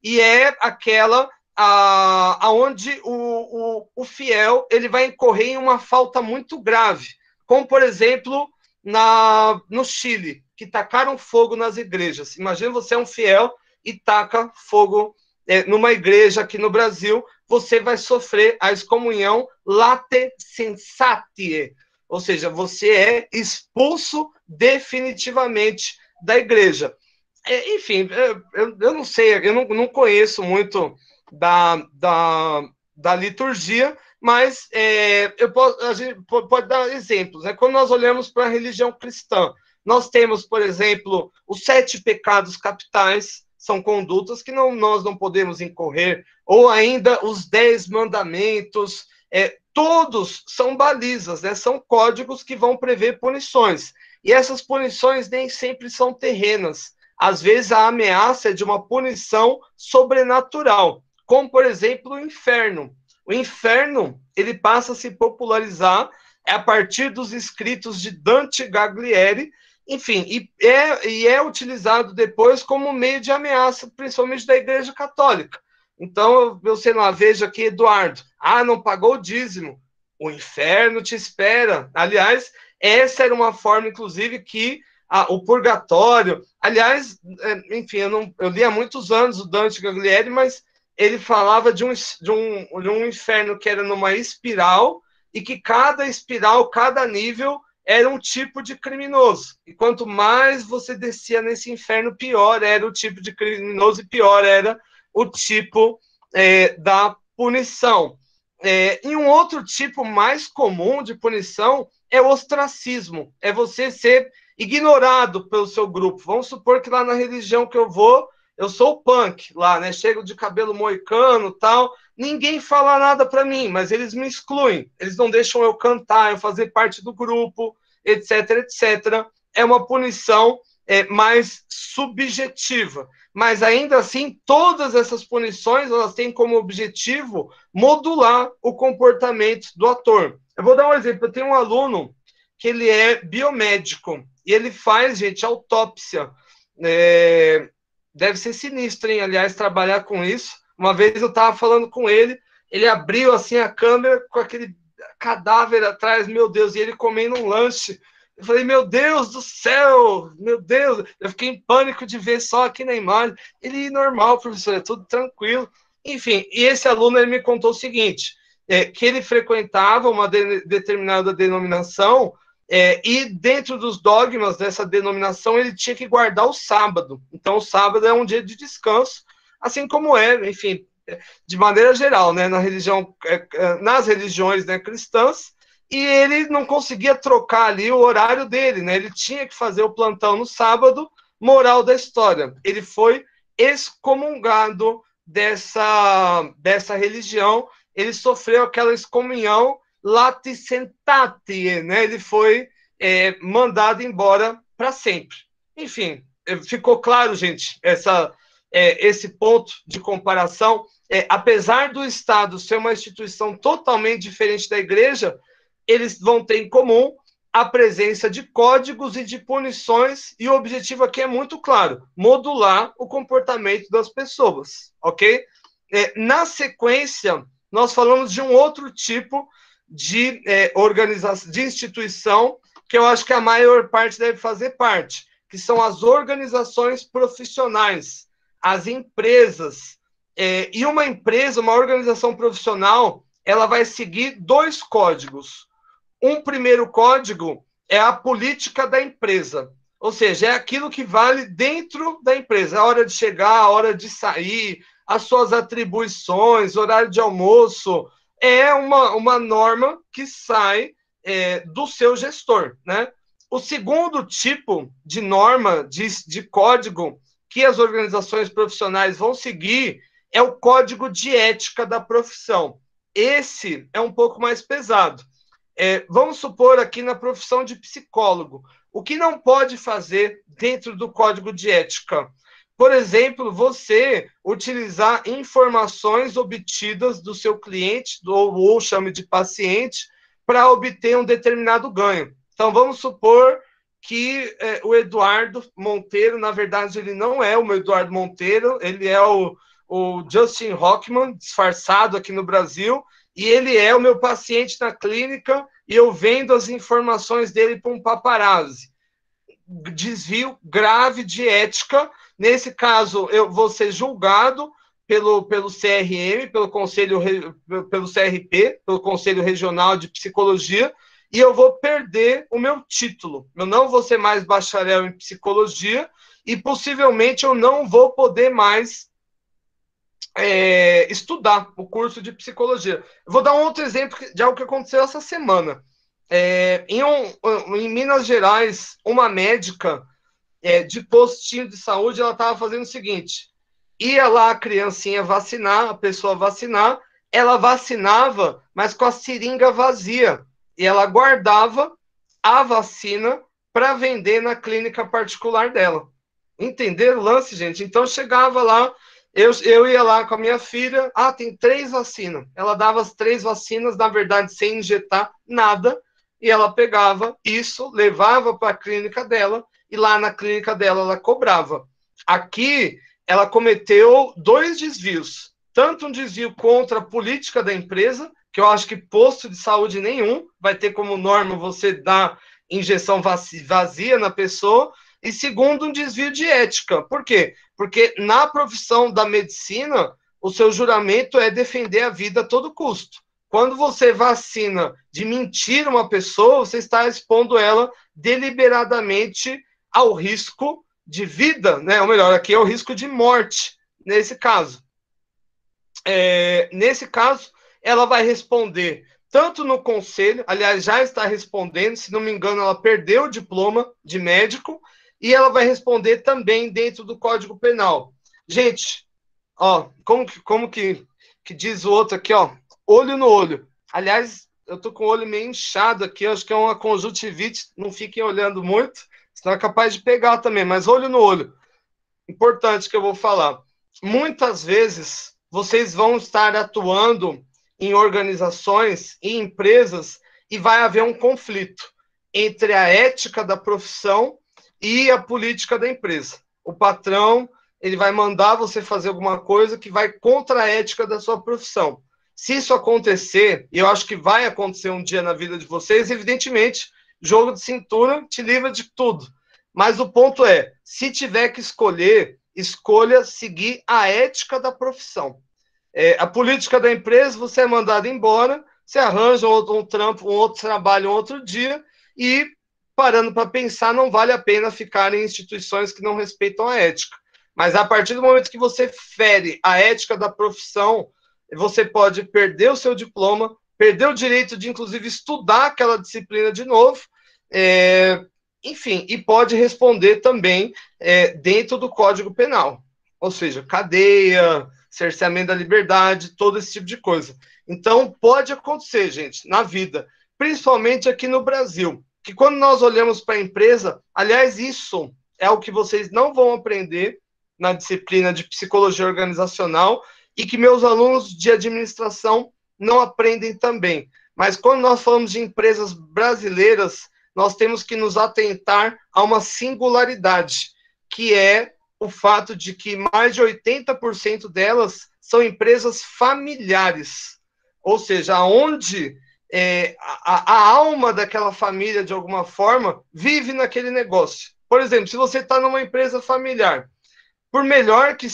e é aquela aonde o fiel ele vai incorrer em uma falta muito grave, como, por exemplo, no Chile, que tacaram fogo nas igrejas. Imagina você é um fiel e taca fogo numa igreja aqui no Brasil, você vai sofrer a excomunhão latesentater, ou seja, você é expulso definitivamente da igreja. Enfim, eu não sei, eu não conheço muito da liturgia, mas a gente pode dar exemplos. Né? Quando nós olhamos para a religião cristã, nós temos, por exemplo, os 7 pecados capitais, são condutas que nós não podemos incorrer, ou ainda os 10 mandamentos, todos são balizas, né? São códigos que vão prever punições. E essas punições nem sempre são terrenas. Às vezes a ameaça é de uma punição sobrenatural, como, por exemplo, o inferno. O inferno ele passa a se popularizar a partir dos escritos de Dante Gaglieri, enfim, e é utilizado depois como meio de ameaça, principalmente da Igreja Católica. Então, eu sei lá, vejo aqui, Eduardo, não pagou o dízimo, o inferno te espera. Aliás, essa era uma forma, inclusive, que o purgatório... Aliás, enfim, eu li há muitos anos o Dante Gagliardi, mas ele falava de um inferno que era numa espiral, e que cada espiral, cada nível, era um tipo de criminoso. E quanto mais você descia nesse inferno, pior era o tipo de criminoso e pior era o tipo da punição. E um outro tipo mais comum de punição é o ostracismo. É você ser ignorado pelo seu grupo. Vamos supor que lá na religião que eu vou, eu sou o punk lá, né? Chego de cabelo moicano, tal. Ninguém fala nada para mim, mas eles me excluem. Eles não deixam eu cantar, eu fazer parte do grupo, etc, etc. É uma punição mais subjetiva. Mas ainda assim, todas essas punições, elas têm como objetivo modular o comportamento do ator. Eu vou dar um exemplo. Eu tenho um aluno que ele é biomédico e ele faz, gente, autópsia. Deve ser sinistro, hein? Aliás, trabalhar com isso. Uma vez eu estava falando com ele, ele abriu assim a câmera com aquele cadáver atrás, meu Deus, e ele comendo um lanche. Eu falei, meu Deus do céu, meu Deus. Eu fiquei em pânico de ver só aqui na imagem. Ele, normal, professor, é tudo tranquilo. Enfim, e esse aluno ele me contou o seguinte, que ele frequentava uma determinada denominação, e dentro dos dogmas dessa denominação ele tinha que guardar o sábado. Então o sábado é um dia de descanso, assim como enfim, de maneira geral, né, nas religiões, né, cristãs, e ele não conseguia trocar ali o horário dele, né, ele tinha que fazer o plantão no sábado. Moral da história, ele foi excomungado dessa religião, ele sofreu aquela excomunhão laticentate, né? Ele foi mandado embora para sempre. Enfim, ficou claro, gente, esse ponto de comparação. Apesar do Estado ser uma instituição totalmente diferente da igreja, eles vão ter em comum a presença de códigos e de punições, e o objetivo aqui é muito claro, modular o comportamento das pessoas, ok? Na sequência, nós falamos de um outro tipo de organização, de instituição, que eu acho que a maior parte deve fazer parte, que são as organizações profissionais, as empresas. E uma empresa, uma organização profissional, ela vai seguir 2 códigos. Um primeiro código é a política da empresa, ou seja, é aquilo que vale dentro da empresa, a hora de chegar, a hora de sair, as suas atribuições, horário de almoço, é uma norma que sai do seu gestor, né? O segundo tipo de norma, de código que as organizações profissionais vão seguir é o código de ética da profissão. Esse é um pouco mais pesado. Vamos supor aqui na profissão de psicólogo, o que não pode fazer dentro do código de ética? Por exemplo, você utilizar informações obtidas do seu cliente, ou chame de paciente, para obter um determinado ganho. Então, vamos supor que o Eduardo Monteiro, na verdade, ele não é o Eduardo Monteiro, ele é o Justin Rockman, disfarçado aqui no Brasil, e ele é o meu paciente na clínica, e eu vendo as informações dele para um paparazzi. Desvio grave de ética. Nesse caso, eu vou ser julgado pelo CRM, pelo CRP, pelo Conselho Regional de Psicologia, e eu vou perder o meu título. Eu não vou ser mais bacharel em psicologia, e possivelmente eu não vou poder mais estudar o curso de psicologia. Eu vou dar um outro exemplo de algo que aconteceu essa semana. Em Minas Gerais, uma médica de postinho de saúde, ela estava fazendo o seguinte: ia lá a criancinha vacinar, a pessoa vacinar, ela vacinava, mas com a seringa vazia, e ela guardava a vacina para vender na clínica particular dela. Entenderam o lance, gente? Então chegava lá, eu ia lá com a minha filha, tem 3 vacinas. Ela dava as 3 vacinas, na verdade, sem injetar nada, e ela pegava isso, levava para a clínica dela, e lá na clínica dela ela cobrava. Aqui, ela cometeu 2 desvios. tanto um desvio contra a política da empresa, que eu acho que posto de saúde nenhum vai ter como norma você dar injeção vazia na pessoa, e segundo, um desvio de ética. Por quê? Porque na profissão da medicina, o seu juramento é defender a vida a todo custo. Quando você vacina de mentir uma pessoa, você está expondo ela deliberadamente ao risco de vida, né? Ou melhor, aqui é o risco de morte, nesse caso. Nesse caso, ela vai responder tanto no conselho, aliás, já está respondendo, se não me engano, ela perdeu o diploma de médico, e ela vai responder também dentro do Código Penal. Gente, ó, como que diz o outro aqui, ó, olho no olho. Aliás, eu tô com o olho meio inchado aqui, acho que é uma conjuntivite, não fiquem olhando muito, senão é capaz de pegar também, mas olho no olho. Importante que eu vou falar. Muitas vezes, vocês vão estar atuando em organizações, em empresas, e vai haver um conflito entre a ética da profissão e a política da empresa. O patrão, ele vai mandar você fazer alguma coisa que vai contra a ética da sua profissão. Se isso acontecer, e eu acho que vai acontecer um dia na vida de vocês, evidentemente, jogo de cintura te livra de tudo. Mas o ponto é, se tiver que escolher, escolha seguir a ética da profissão. A política da empresa, você é mandado embora, você arranja um trampo, um outro trabalho, um outro dia, e parando para pensar, não vale a pena ficar em instituições que não respeitam a ética. Mas a partir do momento que você fere a ética da profissão, você pode perder o seu diploma, perder o direito de, inclusive, estudar aquela disciplina de novo, enfim, e pode responder também dentro do Código Penal. Ou seja, cadeia, cerceamento da liberdade, todo esse tipo de coisa. Então, pode acontecer, gente, na vida, principalmente aqui no Brasil, que quando nós olhamos para a empresa, aliás, isso é o que vocês não vão aprender na disciplina de psicologia organizacional e que meus alunos de administração não aprendem também. Mas quando nós falamos de empresas brasileiras, nós temos que nos atentar a uma singularidade, que é o fato de que mais de 80% delas são empresas familiares. Ou seja, onde a alma daquela família, de alguma forma, vive naquele negócio. Por exemplo, se você está numa empresa familiar, por melhor que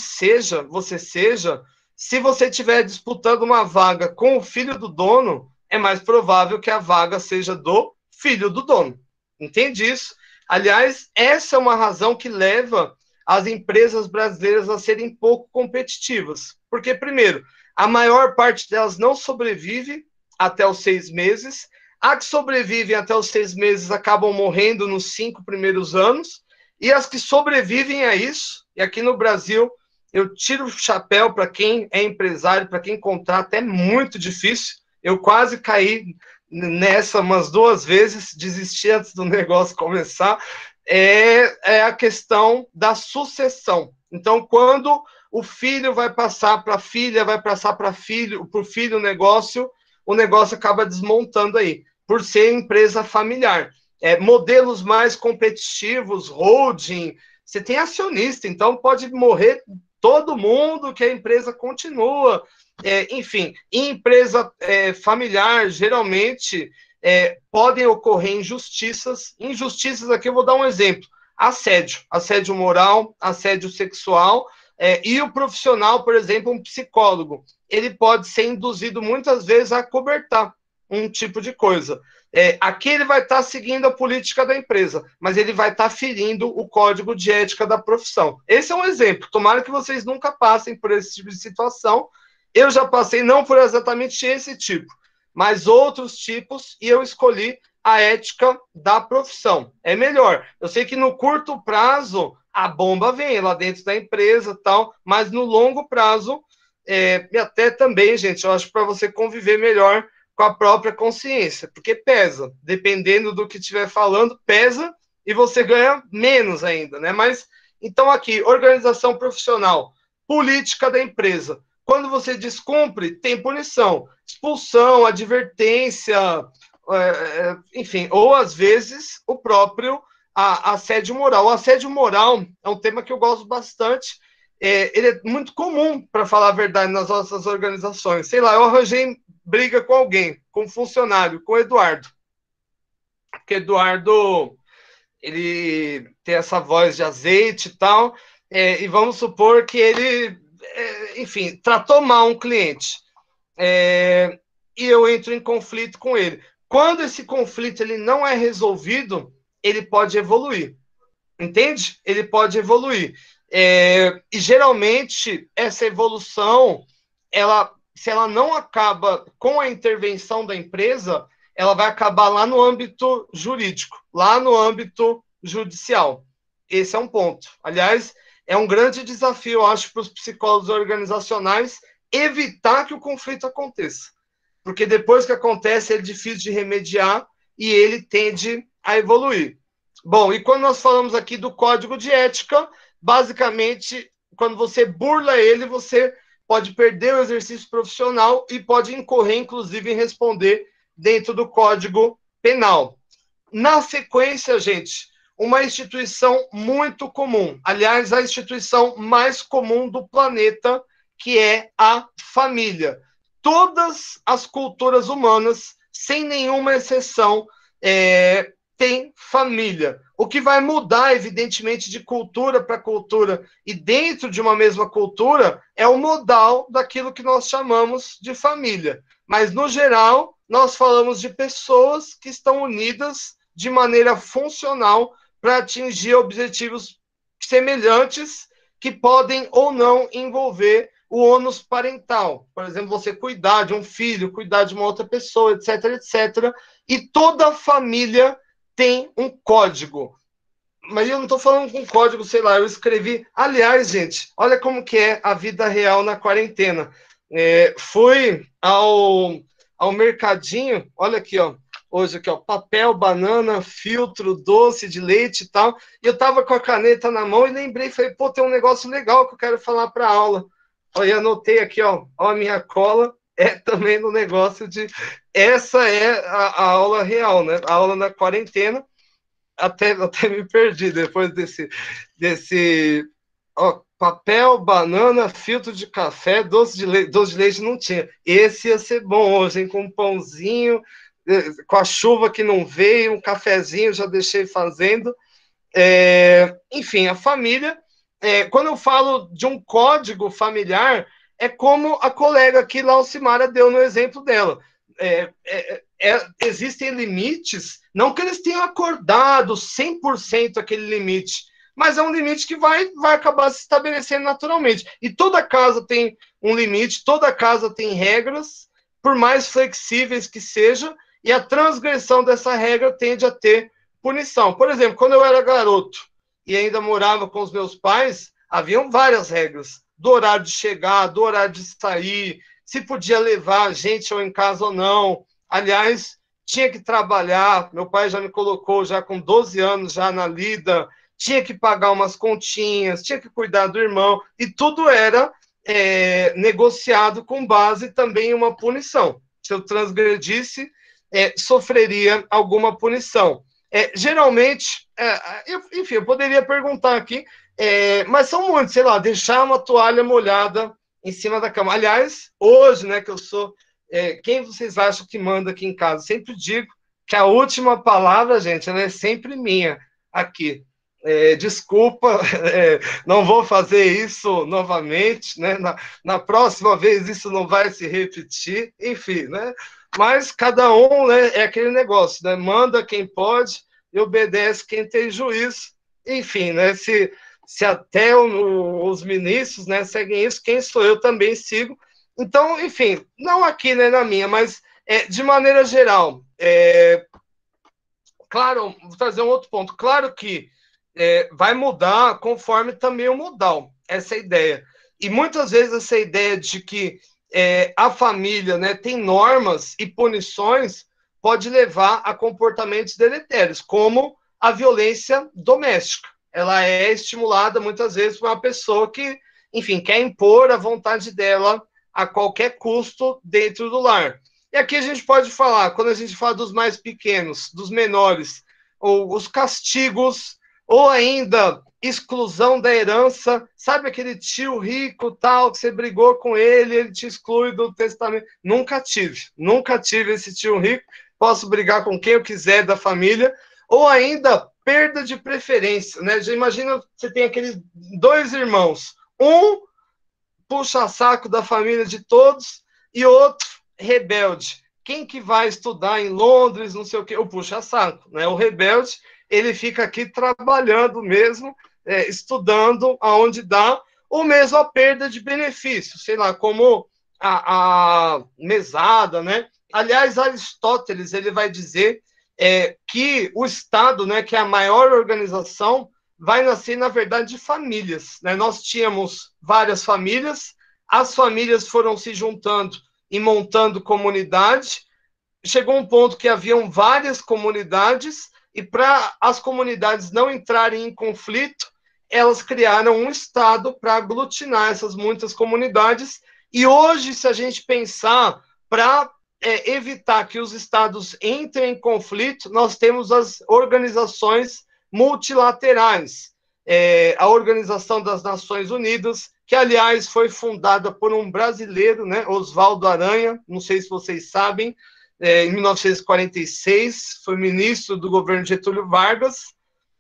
você seja, se você estiver disputando uma vaga com o filho do dono, é mais provável que a vaga seja do filho do dono. Entende isso? Aliás, essa é uma razão que leva as empresas brasileiras a serem pouco competitivas. Porque, primeiro, a maior parte delas não sobrevive até os 6 meses. As que sobrevivem até os 6 meses acabam morrendo nos 5 primeiros anos. E as que sobrevivem a isso, e aqui no Brasil, eu tiro o chapéu para quem é empresário, para quem contrata, é muito difícil. Eu quase caí nessa umas 2 vezes, desisti antes do negócio começar, é a questão da sucessão. Então, quando o filho vai passar para a filha, vai passar para o filho o negócio acaba desmontando aí, por ser empresa familiar. Modelos mais competitivos, holding, você tem acionista, então pode morrer todo mundo que a empresa continua. Enfim, em empresa familiar, geralmente, podem ocorrer injustiças. Injustiças aqui, eu vou dar um exemplo. Assédio moral, assédio sexual, e o profissional, por exemplo, um psicólogo, ele pode ser induzido muitas vezes a acobertar um tipo de coisa. Aqui ele vai estar seguindo a política da empresa, mas ele vai estar ferindo o código de ética da profissão. Esse é um exemplo. Tomara que vocês nunca passem por esse tipo de situação. Eu já passei não por exatamente esse tipo, mas outros tipos, e eu escolhi a ética da profissão. É melhor. Eu sei que no curto prazo a bomba vem lá dentro da empresa, tal, mas no longo prazo, e até também, gente, eu acho para você conviver melhor com a própria consciência, porque pesa, dependendo do que estiver falando, pesa e você ganha menos ainda, né? Mas, então aqui, organização profissional, política da empresa. Quando você descumpre, tem punição, expulsão, advertência, enfim, ou às vezes o próprio assédio moral. O assédio moral é um tema que eu gosto bastante, ele é muito comum, para falar a verdade, nas nossas organizações. Sei lá, eu arranjei briga com alguém, com um funcionário, com o Eduardo. Porque Eduardo, ele tem essa voz de azeite e tal, e vamos supor que ele, enfim, tratou mal um cliente. E eu entro em conflito com ele. Quando esse conflito ele não é resolvido, ele pode evoluir. Entende? Ele pode evoluir. E geralmente essa evolução, se ela não acaba com a intervenção da empresa, ela vai acabar lá no âmbito jurídico, lá no âmbito judicial. Esse é um ponto. Aliás, é um grande desafio, eu acho, para os psicólogos organizacionais evitar que o conflito aconteça. Porque depois que acontece, é difícil de remediar e ele tende a evoluir. Bom, e quando nós falamos aqui do código de ética, basicamente, quando você burla ele, você pode perder o exercício profissional e pode incorrer, inclusive, em responder dentro do Código Penal. Na sequência, gente, uma instituição muito comum, aliás, a instituição mais comum do planeta, que é a família. Todas as culturas humanas, sem nenhuma exceção, tem família. O que vai mudar, evidentemente, de cultura para cultura e dentro de uma mesma cultura é o modal daquilo que nós chamamos de família. Mas, no geral, nós falamos de pessoas que estão unidas de maneira funcional para atingir objetivos semelhantes que podem ou não envolver o ônus parental. Por exemplo, você cuidar de um filho, cuidar de uma outra pessoa, etc, etc. E toda família tem um código. Mas eu não estou falando com código, sei lá, eu escrevi... Aliás, gente, olha como que é a vida real na quarentena. Fui ao mercadinho, olha aqui, ó, hoje aqui, ó, papel, banana, filtro, doce de leite e tal, e eu estava com a caneta na mão e lembrei, falei, pô, tem um negócio legal que eu quero falar para a aula. Aí anotei aqui, ó, a minha cola também no negócio de... Essa é a aula real, né? A aula na quarentena. Até me perdi depois desse ó, papel, banana, filtro de café, doce de leite não tinha. Esse ia ser bom hoje, hein? Com um pãozinho, com a chuva que não veio, um cafezinho já deixei fazendo. Enfim, a família... quando eu falo de um código familiar, é como a colega aqui, Laucimara, deu no exemplo dela. Existem limites, não que eles tenham acordado 100% aquele limite, mas é um limite que vai acabar se estabelecendo naturalmente. E toda casa tem um limite, toda casa tem regras, por mais flexíveis que seja, e a transgressão dessa regra tende a ter punição. Por exemplo, quando eu era garoto, e ainda morava com os meus pais, haviam várias regras, do horário de chegar, do horário de sair, se podia levar a gente ou em casa ou não. Aliás, tinha que trabalhar, meu pai já me colocou já com 12 anos já na lida, tinha que pagar umas continhas, tinha que cuidar do irmão, e tudo era negociado com base também em uma punição. Se eu transgredisse, sofreria alguma punição. Geralmente, enfim, eu poderia perguntar aqui, mas são muitos, sei lá, deixar uma toalha molhada em cima da cama. Aliás, hoje, né, que eu sou... quem vocês acham que manda aqui em casa? Sempre digo que a última palavra, gente, ela é sempre minha aqui. Desculpa, não vou fazer isso novamente, né? Na próxima vez isso não vai se repetir, enfim, né? Mas cada um, né, é aquele negócio, né? Manda quem pode e obedece quem tem juízo. Enfim, né? Se até os ministros, né, seguem isso, quem sou eu também sigo. Então, enfim, não aqui, né, na minha, mas de maneira geral, claro, vou trazer um outro ponto. Claro que vai mudar conforme também o modal, essa é a ideia. E muitas vezes essa ideia de que a família, né, tem normas e punições pode levar a comportamentos deletérios, como a violência doméstica. Ela é estimulada muitas vezes por uma pessoa que, enfim, quer impor a vontade dela a qualquer custo dentro do lar. E aqui a gente pode falar, quando a gente fala dos mais pequenos, dos menores, ou os castigos, ou ainda exclusão da herança, sabe aquele tio rico, tal, que você brigou com ele te exclui do testamento. Nunca tive esse tio rico, posso brigar com quem eu quiser da família, ou ainda perda de preferência, né? Já imagina, você tem aqueles 2 irmãos, um puxa saco da família de todos e outro rebelde. Quem que vai estudar em Londres, não sei o quê? O puxa-saco, né? O rebelde, ele fica aqui trabalhando mesmo, estudando aonde dá, ou mesmo a perda de benefício, sei lá, como a mesada, né? Aliás, Aristóteles, ele vai dizer que o Estado, né, que é a maior organização, vai nascer, na verdade, de famílias, né? Nós tínhamos várias famílias, as famílias foram se juntando e montando comunidade, chegou um ponto que haviam várias comunidades, e para as comunidades não entrarem em conflito, elas criaram um Estado para aglutinar essas muitas comunidades, e hoje, se a gente pensar, para evitar que os Estados entrem em conflito, nós temos as organizações multilaterais, a Organização das Nações Unidas, que, aliás, foi fundada por um brasileiro, né, Oswaldo Aranha, não sei se vocês sabem, em 1946, foi ministro do governo Getúlio Vargas.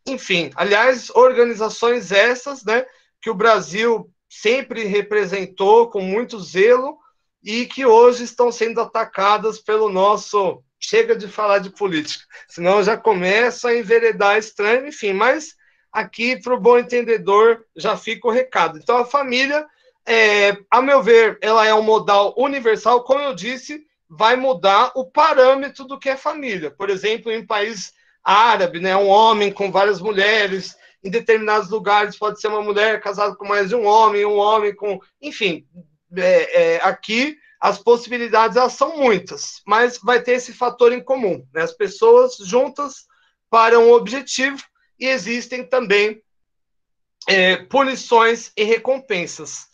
Enfim, aliás, organizações essas, né, que o Brasil sempre representou com muito zelo e que hoje estão sendo atacadas pelo nosso... Chega de falar de política, senão já começa a enveredar estranho, enfim, mas aqui, para o bom entendedor, já fica o recado. Então, a família, a meu ver, ela é um modal universal, como eu disse, vai mudar o parâmetro do que é família. Por exemplo, em um país árabe, né, um homem com várias mulheres, em determinados lugares pode ser uma mulher casada com mais de um homem com... Enfim, aqui as possibilidades elas são muitas, mas vai ter esse fator em comum, né? As pessoas juntas para um objetivo, e existem também punições e recompensas.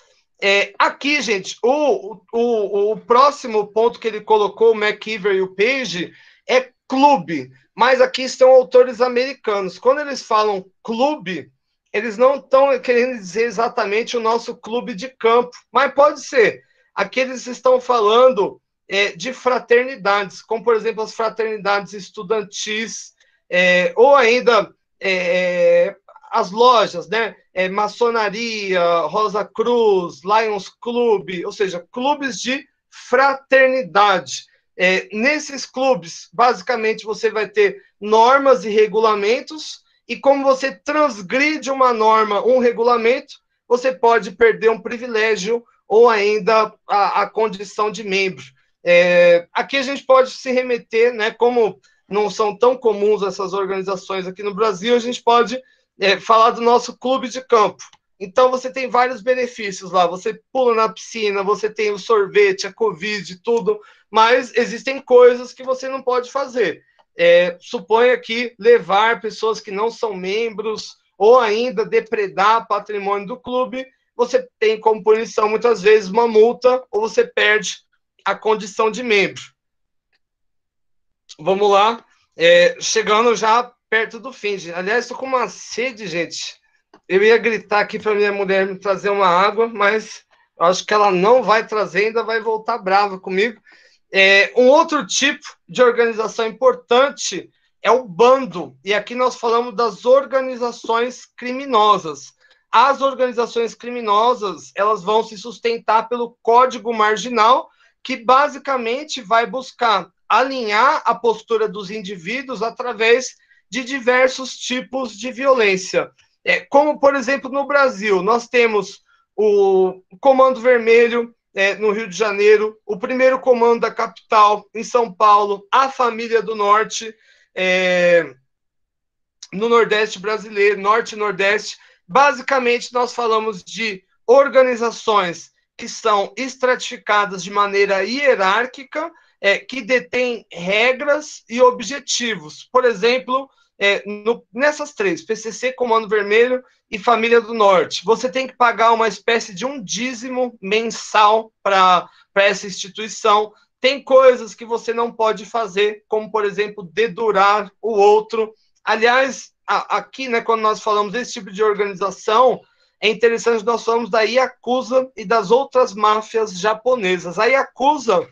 Aqui, gente, o próximo ponto que ele colocou, o McKeever e o Page, é clube, mas aqui estão autores americanos. Quando eles falam clube, eles não estão querendo dizer exatamente o nosso clube de campo, mas pode ser. Aqui eles estão falando de fraternidades, como, por exemplo, as fraternidades estudantis, ou ainda as lojas, né? Maçonaria, Rosa Cruz, Lions Club, ou seja, clubes de fraternidade. Nesses clubes, basicamente, você vai ter normas e regulamentos, e como você transgride uma norma, um regulamento, você pode perder um privilégio ou ainda a condição de membro. Aqui a gente pode se remeter, né, como não são tão comuns essas organizações aqui no Brasil, a gente pode falar do nosso clube de campo. Então, você tem vários benefícios lá, você pula na piscina, você tem o sorvete, a Covid, tudo, mas existem coisas que você não pode fazer. Suponha que levar pessoas que não são membros, ou ainda depredar patrimônio do clube, você tem como punição, muitas vezes, uma multa, ou você perde a condição de membro. Vamos lá, chegando já perto do fim. Aliás, estou com uma sede, gente. Eu ia gritar aqui para minha mulher me trazer uma água, mas eu acho que ela não vai trazer, ainda vai voltar brava comigo. Um outro tipo de organização importante é o bando, e aqui nós falamos das organizações criminosas. As organizações criminosas, elas vão se sustentar pelo Código Marginal, que basicamente vai buscar alinhar a postura dos indivíduos através de diversos tipos de violência. Como, por exemplo, no Brasil, nós temos o Comando Vermelho, no Rio de Janeiro, o primeiro comando da capital, em São Paulo, a Família do Norte, no Nordeste brasileiro, Norte e Nordeste. Basicamente, nós falamos de organizações que são estratificadas de maneira hierárquica, que detêm regras e objetivos. Por exemplo, nessas três, PCC, Comando Vermelho e Família do Norte, você tem que pagar uma espécie de um dízimo mensal para essa instituição. Tem coisas que você não pode fazer, como, por exemplo, dedurar o outro. Aliás, aqui, né, quando nós falamos desse tipo de organização, é interessante nós falamos da Yakuza e das outras máfias japonesas. A Yakuza,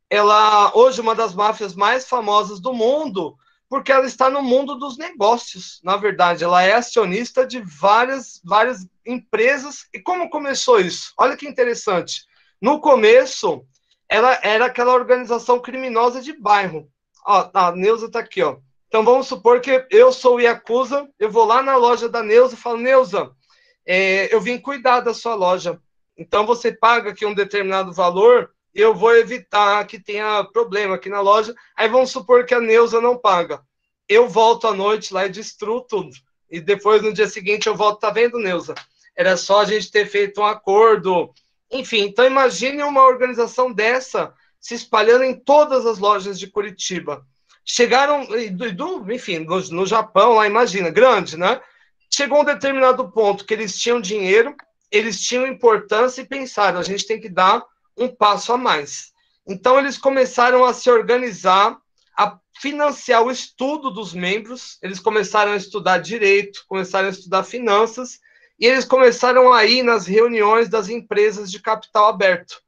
ela hoje é uma das máfias mais famosas do mundo, porque ela está no mundo dos negócios, na verdade. Ela é acionista de várias empresas. E como começou isso? Olha que interessante. No começo, ela era aquela organização criminosa de bairro. Ó, a Neuza está aqui, ó. Então vamos supor que eu sou o Yakuza, eu vou lá na loja da Neuza e falo, Neuza, eu vim cuidar da sua loja. Então você paga aqui um determinado valor, eu vou evitar que tenha problema aqui na loja. Aí vamos supor que a Neuza não paga. Eu volto à noite lá e destruo tudo. E depois, no dia seguinte, eu volto, tá vendo, Neuza? Era só a gente ter feito um acordo. Enfim, então imagine uma organização dessa se espalhando em todas as lojas de Curitiba. Chegaram, enfim, no Japão, lá, imagina, grande, né? Chegou um determinado ponto que eles tinham dinheiro, eles tinham importância e pensaram, a gente tem que dar um passo a mais. Então, eles começaram a se organizar, a financiar o estudo dos membros, eles começaram a estudar direito, começaram a estudar finanças, e eles começaram a ir nas reuniões das empresas de capital aberto.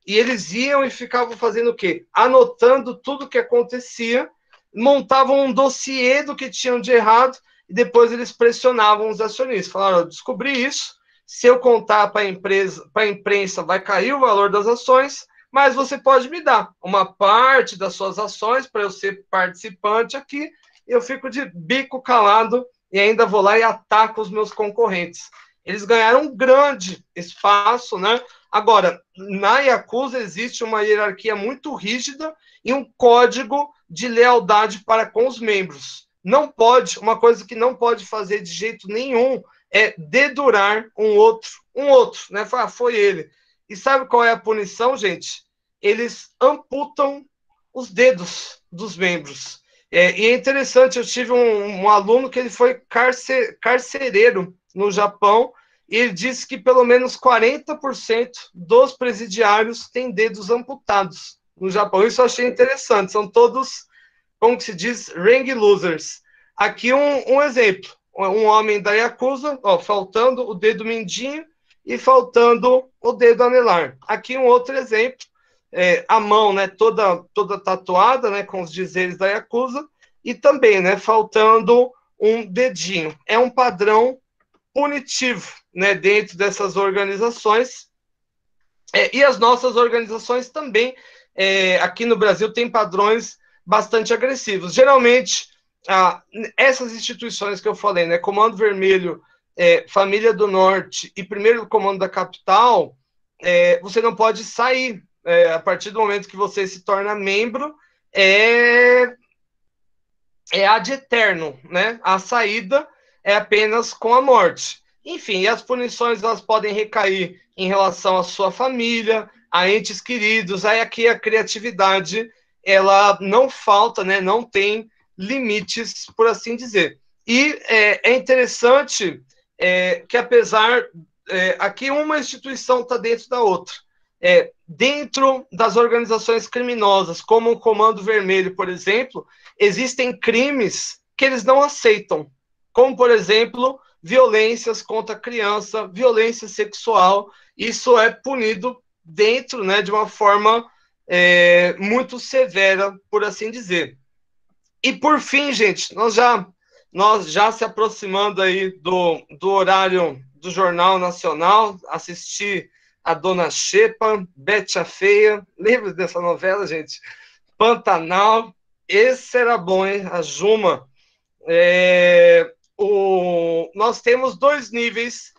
E eles iam e ficavam fazendo o quê? Anotando tudo o que acontecia, montavam um dossiê do que tinham de errado, e depois eles pressionavam os acionistas. Falaram, eu descobri isso, se eu contar para a imprensa, vai cair o valor das ações, mas você pode me dar uma parte das suas ações para eu ser participante aqui, e eu fico de bico calado e ainda vou lá e ataco os meus concorrentes. Eles ganharam um grande espaço, né? Agora, na Yakuza existe uma hierarquia muito rígida e um código de lealdade para com os membros. Não pode, uma coisa que não pode fazer de jeito nenhum é dedurar um outro, né? Foi ele. E sabe qual é a punição, gente? Eles amputam os dedos dos membros. E é interessante, eu tive um aluno que ele foi carcereiro no Japão, e ele disse que pelo menos 40% dos presidiários têm dedos amputados no Japão. Isso eu achei interessante, são todos, como que se diz, ring losers. Aqui um exemplo, um homem da Yakuza, ó, faltando o dedo mindinho e faltando o dedo anelar. Aqui um outro exemplo, a mão, né, toda tatuada, né, com os dizeres da Yakuza, e também, né, faltando um dedinho. É um padrão punitivo, né, dentro dessas organizações. E as nossas organizações também, aqui no Brasil, têm padrões bastante agressivos. Geralmente, essas instituições que eu falei, né, Comando Vermelho, Família do Norte e Primeiro Comando da Capital, você não pode sair. A partir do momento que você se torna membro, é ad eterno, né? A saída é apenas com a morte. Enfim, as punições elas podem recair em relação à sua família, a entes queridos. Aí aqui a criatividade ela não falta, né? Não tem limites, por assim dizer. E é interessante que apesar aqui uma instituição está dentro da outra. Dentro das organizações criminosas, como o Comando Vermelho, por exemplo, existem crimes que eles não aceitam, como, por exemplo, violências contra a criança, violência sexual. Isso é punido dentro, né, de uma forma muito severa, por assim dizer. E, por fim, gente, nós já se aproximando aí do horário do Jornal Nacional, assistir a Dona Xepa, Bete a Feia, lembra dessa novela, gente? Pantanal, esse era bom, hein? A Juma. Nós temos 2 níveis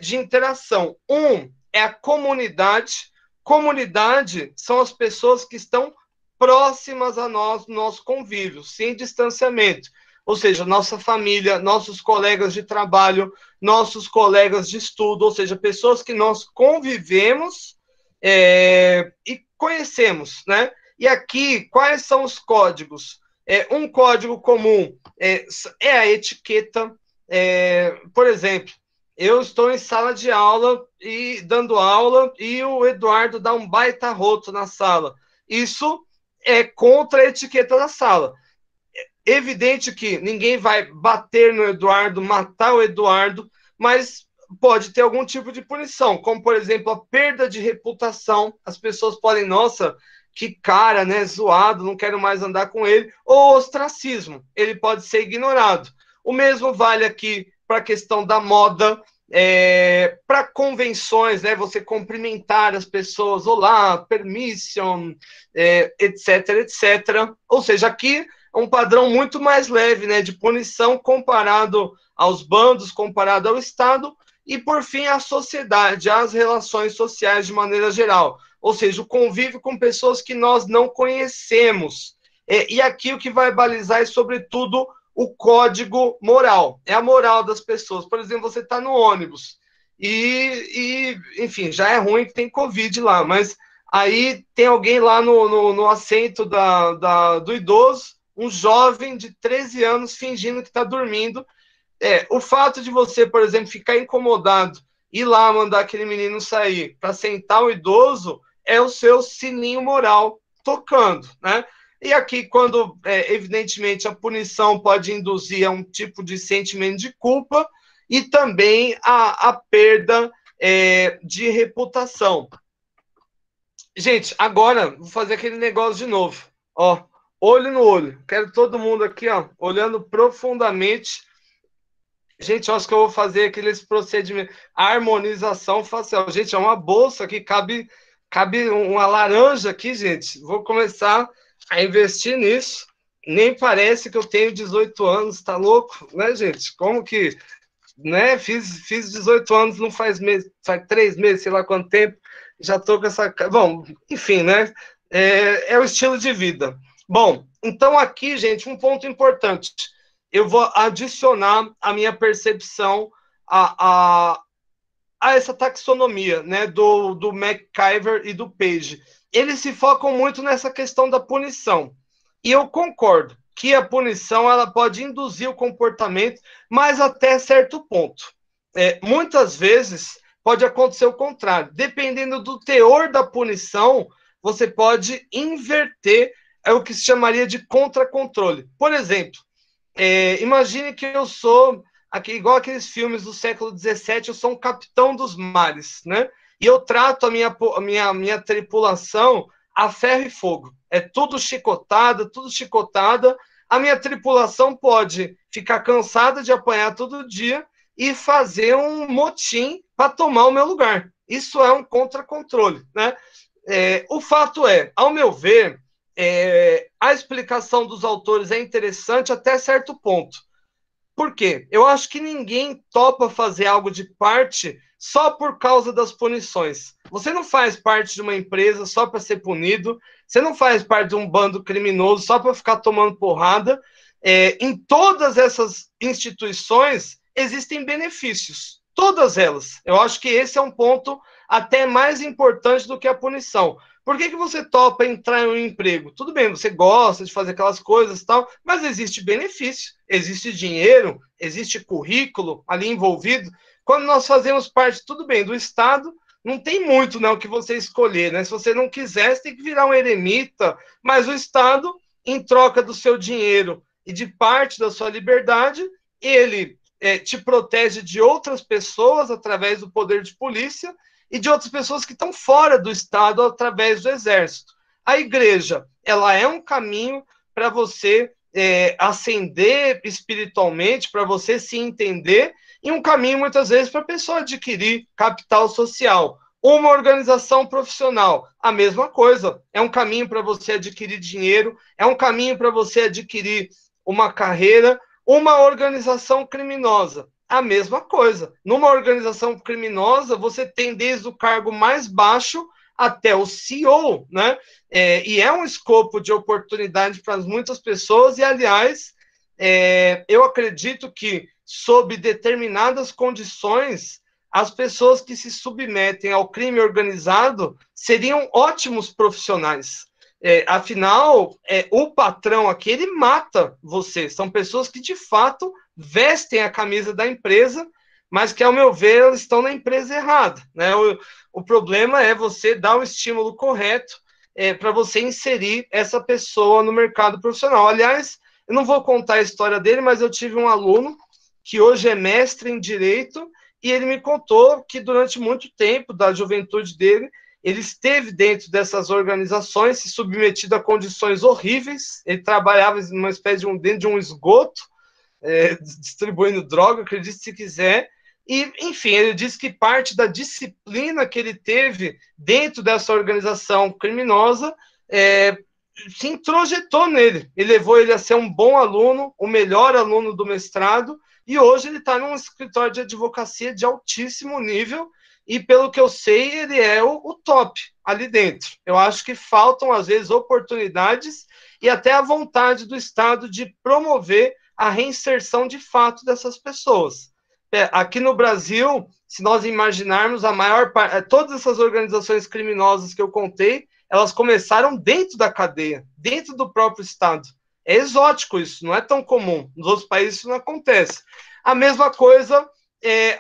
de interação. Um é a comunidade. Comunidade são as pessoas que estão próximas a nós, nosso convívio, sem distanciamento. Ou seja, nossa família, nossos colegas de trabalho, nossos colegas de estudo, ou seja, pessoas que nós convivemos e conhecemos, né? E aqui, quais são os códigos? Um código comum é a etiqueta. Por exemplo, eu estou em sala de aula e dando aula e o Eduardo dá um baita roto na sala. Isso é contra a etiqueta da sala. evidente que ninguém vai bater no Eduardo, matar o Eduardo, mas pode ter algum tipo de punição, como, por exemplo, a perda de reputação. As pessoas podem, nossa, que cara, né, zoado, não quero mais andar com ele. Ou ostracismo, ele pode ser ignorado. O mesmo vale aqui para a questão da moda, para convenções, né, você cumprimentar as pessoas, olá, permission, etc, etc. Ou seja, aqui é um padrão muito mais leve, né, de punição comparado aos bandos, comparado ao Estado, e, por fim, a sociedade, as relações sociais de maneira geral. Ou seja, o convívio com pessoas que nós não conhecemos. E aqui o que vai balizar é, sobretudo, o código moral. É a moral das pessoas. Por exemplo, você está no ônibus enfim, já é ruim que tem Covid lá, mas aí tem alguém lá no assento do idoso, um jovem de 13 anos fingindo que está dormindo. O fato de você, por exemplo, ficar incomodado, ir lá mandar aquele menino sair para sentar o idoso, é o seu sininho moral tocando, né? E aqui, quando, evidentemente, a punição pode induzir a um tipo de sentimento de culpa e também a perda de reputação. Gente, agora, vou fazer aquele negócio de novo. Ó, olho no olho. Quero todo mundo aqui, ó, olhando profundamente. Gente, eu acho que eu vou fazer aqueles procedimentos, harmonização facial. Gente, é uma bolsa que cabe uma laranja aqui, gente. Vou começar a investir nisso. Nem parece que eu tenho 18 anos, tá louco, né, gente? Como que, né? Fiz 18 anos, não faz 3 meses, sei lá quanto tempo, já tô com essa... Bom, enfim, né? É o estilo de vida. Bom, então aqui, gente, um ponto importante. Eu vou adicionar a minha percepção a essa taxonomia, né, do McIver e do Page. Eles se focam muito nessa questão da punição. E eu concordo que a punição ela pode induzir o comportamento, mas até certo ponto. Muitas vezes pode acontecer o contrário. Dependendo do teor da punição, você pode inverter o que se chamaria de contra-controle. Por exemplo, imagine que eu sou, igual aqueles filmes do século XVII, eu sou um capitão dos mares, né? E eu trato a minha tripulação a ferro e fogo. É tudo chicotada. A minha tripulação pode ficar cansada de apanhar todo dia e fazer um motim para tomar o meu lugar. Isso é um contra-controle, né? O fato é, ao meu ver, a explicação dos autores é interessante até certo ponto. Por quê? Eu acho que ninguém topa fazer algo de parte só por causa das punições. Você não faz parte de uma empresa só para ser punido, você não faz parte de um bando criminoso só para ficar tomando porrada. Em todas essas instituições existem benefícios, todas elas. Eu acho que esse é um ponto até mais importante do que a punição. Por que você topa entrar em um emprego? Tudo bem, você gosta de fazer aquelas coisas e tal, mas existe benefício, existe dinheiro, existe currículo ali envolvido. Quando nós fazemos parte, tudo bem, do Estado, não tem muito, né, o que você escolher, né? Se você não quiser, você tem que virar um eremita, mas o Estado, em troca do seu dinheiro e de parte da sua liberdade, ele te protege de outras pessoas através do poder de polícia e de outras pessoas que estão fora do Estado através do Exército. A igreja, ela é um caminho para você ascender espiritualmente, para você se entender, e um caminho, muitas vezes, para a pessoa adquirir capital social. Uma organização profissional, a mesma coisa. É um caminho para você adquirir dinheiro, é um caminho para você adquirir uma carreira. Uma organização criminosa, a mesma coisa. Numa organização criminosa, você tem desde o cargo mais baixo até o CEO, né? E é um escopo de oportunidade para muitas pessoas, e, aliás, eu acredito que, sob determinadas condições, as pessoas que se submetem ao crime organizado seriam ótimos profissionais. Afinal, o patrão aqui, ele mata você. São pessoas que, de fato, vestem a camisa da empresa, mas que, ao meu ver, elas estão na empresa errada, né? O problema é você dar o estímulo correto para você inserir essa pessoa no mercado profissional. Aliás, Eu não vou contar a história dele, mas eu tive um aluno que hoje é mestre em Direito, e ele me contou que durante muito tempo da juventude dele, ele esteve dentro dessas organizações, se submetido a condições horríveis, ele trabalhava numa espécie dentro de um esgoto, distribuindo droga, acredite se quiser, e, enfim, ele disse que parte da disciplina que ele teve dentro dessa organização criminosa se introjetou nele, e levou ele a ser um bom aluno, o melhor aluno do mestrado, e hoje ele está num escritório de advocacia de altíssimo nível, e pelo que eu sei, ele é o top ali dentro. Eu acho que faltam, às vezes, oportunidades e até a vontade do Estado de promover a reinserção de fato dessas pessoas. Aqui no Brasil, se nós imaginarmos, a maior parte, todas essas organizações criminosas que eu contei, elas começaram dentro da cadeia, dentro do próprio Estado. É exótico isso, não é tão comum. Nos outros países isso não acontece. A mesma coisa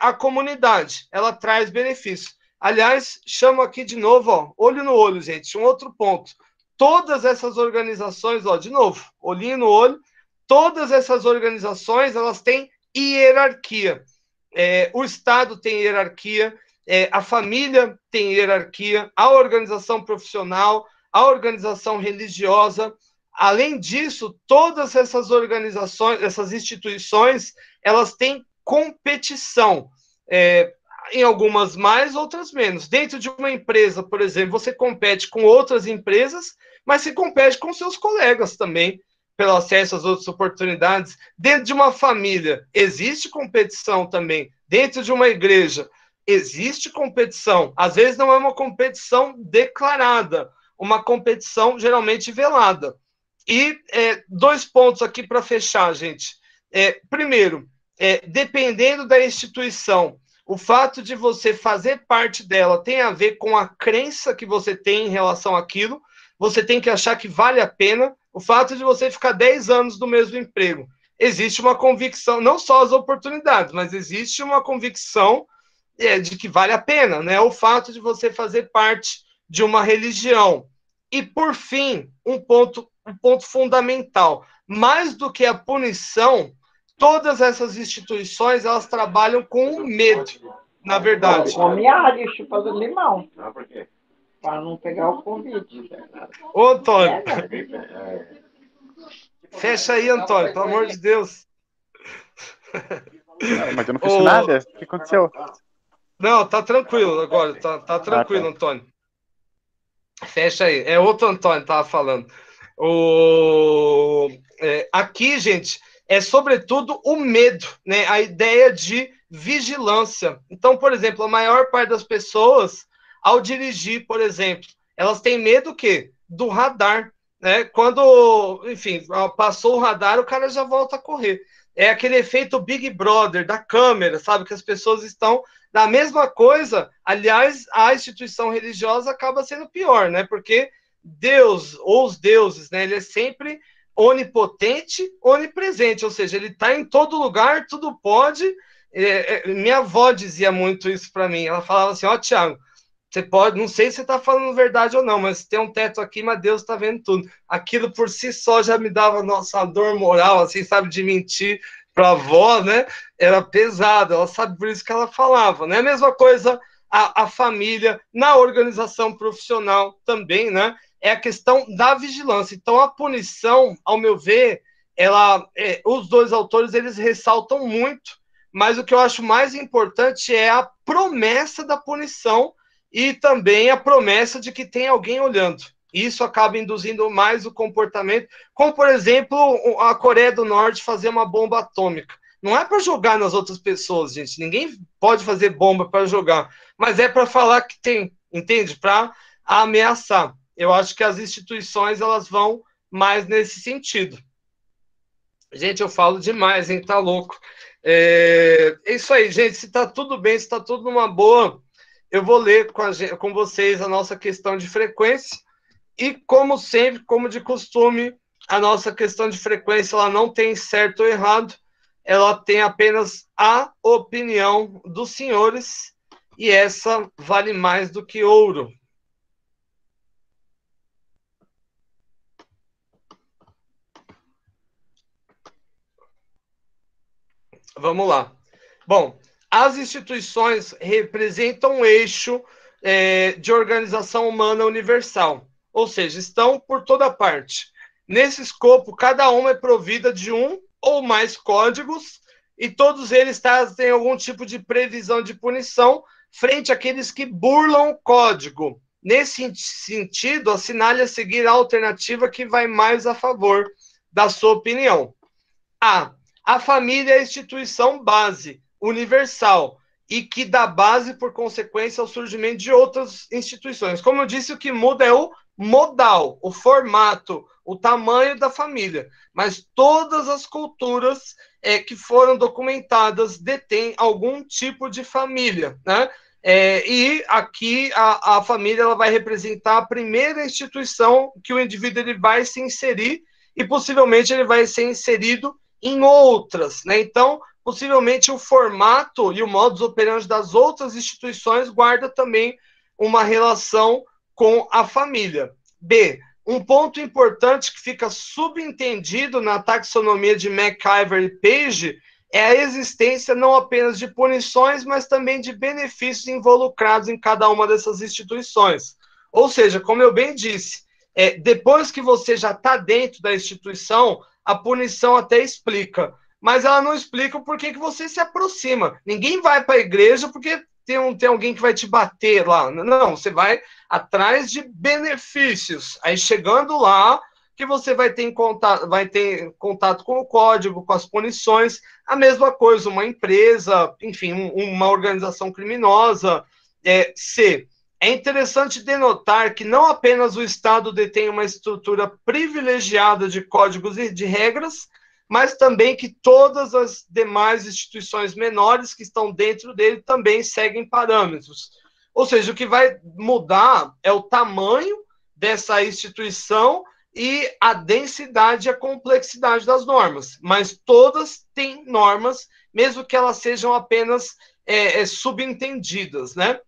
a comunidade, ela traz benefícios. Aliás, chamo aqui de novo, olho no olho, gente, um outro ponto. Todas essas organizações, de novo, olhinho no olho, todas essas organizações, elas têm hierarquia. O Estado tem hierarquia, a família tem hierarquia, a organização profissional, a organização religiosa. Além disso, todas essas organizações, essas instituições, elas têm competição. Em algumas mais, outras menos. Dentro de uma empresa, por exemplo, você compete com outras empresas, mas se compete com seus colegas também, pelo acesso às outras oportunidades. Dentro de uma família, existe competição também. Dentro de uma igreja, existe competição. Às vezes não é uma competição declarada, uma competição geralmente velada. E 2 pontos aqui para fechar, gente. Primeiro, dependendo da instituição, o fato de você fazer parte dela tem a ver com a crença que você tem em relação àquilo. Você tem que achar que vale a pena. O fato de você ficar 10 anos no mesmo emprego. Existe uma convicção, não só as oportunidades, mas existe uma convicção de que vale a pena, né? O fato de você fazer parte de uma religião. E, por fim, um ponto fundamental. Mais do que a punição, todas essas instituições, elas trabalham com o medo, na verdade. Come alho, chupa do limão. Por quê? Para não pegar o convite. Ô, Antônio. Fecha aí, Antônio, pelo amor de Deus. Mas eu não fiz nada. O que aconteceu? Não, tá tranquilo agora. Tá tranquilo, Antônio. Fecha aí. É outro Antônio que tava falando. Aqui, gente, é sobretudo o medo, né? A ideia de vigilância. Então, por exemplo, a maior parte das pessoas, ao dirigir, por exemplo, elas têm medo do quê? Do radar, né? Quando, enfim, passou o radar, o cara já volta a correr. É aquele efeito Big Brother, da câmera, sabe? Que as pessoas estão na mesma coisa. Aliás, a instituição religiosa acaba sendo pior, né? Porque Deus, ou os deuses, né? Ele é sempre onipotente, onipresente, ou seja, ele está em todo lugar, tudo pode. Minha avó dizia muito isso para mim. Ela falava assim: Tiago, você pode, não sei se você está falando verdade ou não, mas tem um teto aqui, mas Deus está vendo tudo. Aquilo por si só já me dava nossa dor moral, assim, sabe, de mentir para a avó, né? Era pesado, ela sabe por isso que ela falava, né? A mesma coisa a família, na organização profissional também, né? É a questão da vigilância. Então, a punição, ao meu ver, os 2 autores, eles ressaltam muito, mas o que eu acho mais importante é a promessa da punição e também a promessa de que tem alguém olhando. Isso acaba induzindo mais o comportamento, como, por exemplo, a Coreia do Norte fazer uma bomba atômica. Não é para jogar nas outras pessoas, gente. Ninguém pode fazer bomba para jogar, mas é para falar que tem, entende? Para ameaçar. Eu acho que as instituições, elas vão mais nesse sentido. Gente, eu falo demais, hein? Tá louco. É isso aí, gente. Se tá tudo bem, se tá tudo numa boa, eu vou ler com vocês a nossa questão de frequência. E, como sempre, como de costume, a nossa questão de frequência, ela não tem certo ou errado, ela tem apenas a opinião dos senhores, e essa vale mais do que ouro. Vamos lá. Bom, as instituições representam um eixo de organização humana universal, ou seja, estão por toda parte. Nesse escopo, cada uma é provida de um ou mais códigos e todos eles têm algum tipo de previsão de punição frente àqueles que burlam o código. Nesse sentido, assinale a seguir a alternativa que vai mais a favor da sua opinião. A família é a instituição base, universal, e que dá base, por consequência, ao surgimento de outras instituições. Como eu disse, o que muda é o modal, o formato, o tamanho da família. Mas todas as culturas que foram documentadas detêm algum tipo de família, né? E aqui a família ela vai representar a primeira instituição que o indivíduo ele vai se inserir e possivelmente ele vai ser inserido em outras, né? Então, possivelmente o formato e o modus operandi das outras instituições guarda também uma relação com a família. B, um ponto importante que fica subentendido na taxonomia de McIver e Page é a existência não apenas de punições, mas também de benefícios involucrados em cada uma dessas instituições. Ou seja, como eu bem disse, depois que você já está dentro da instituição, a punição até explica, mas ela não explica o porquê que você se aproxima. Ninguém vai para a igreja porque tem alguém que vai te bater lá. Não, você vai atrás de benefícios. Aí chegando lá, que você vai ter contato com o código, com as punições, a mesma coisa, uma empresa, enfim, uma organização criminosa. C. É interessante denotar que não apenas o Estado detém uma estrutura privilegiada de códigos e de regras, mas também que todas as demais instituições menores que estão dentro dele também seguem parâmetros. Ou seja, o que vai mudar é o tamanho dessa instituição e a densidade e a complexidade das normas, mas todas têm normas, mesmo que elas sejam apenas subentendidas, né?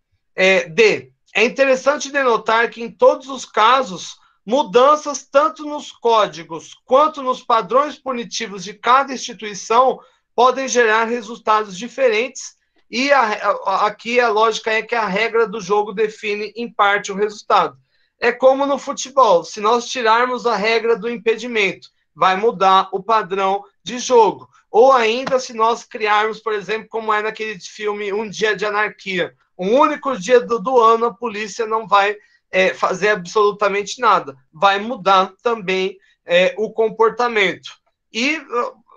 D. É interessante denotar que, em todos os casos, mudanças tanto nos códigos quanto nos padrões punitivos de cada instituição podem gerar resultados diferentes, e aqui a lógica é que a regra do jogo define, em parte, o resultado. É como no futebol, se nós tirarmos a regra do impedimento, vai mudar o padrão de jogo. Ou ainda, se nós criarmos, por exemplo, como é naquele filme Um Dia de Anarquia, um único dia do ano, a polícia não vai fazer absolutamente nada. Vai mudar também o comportamento. E,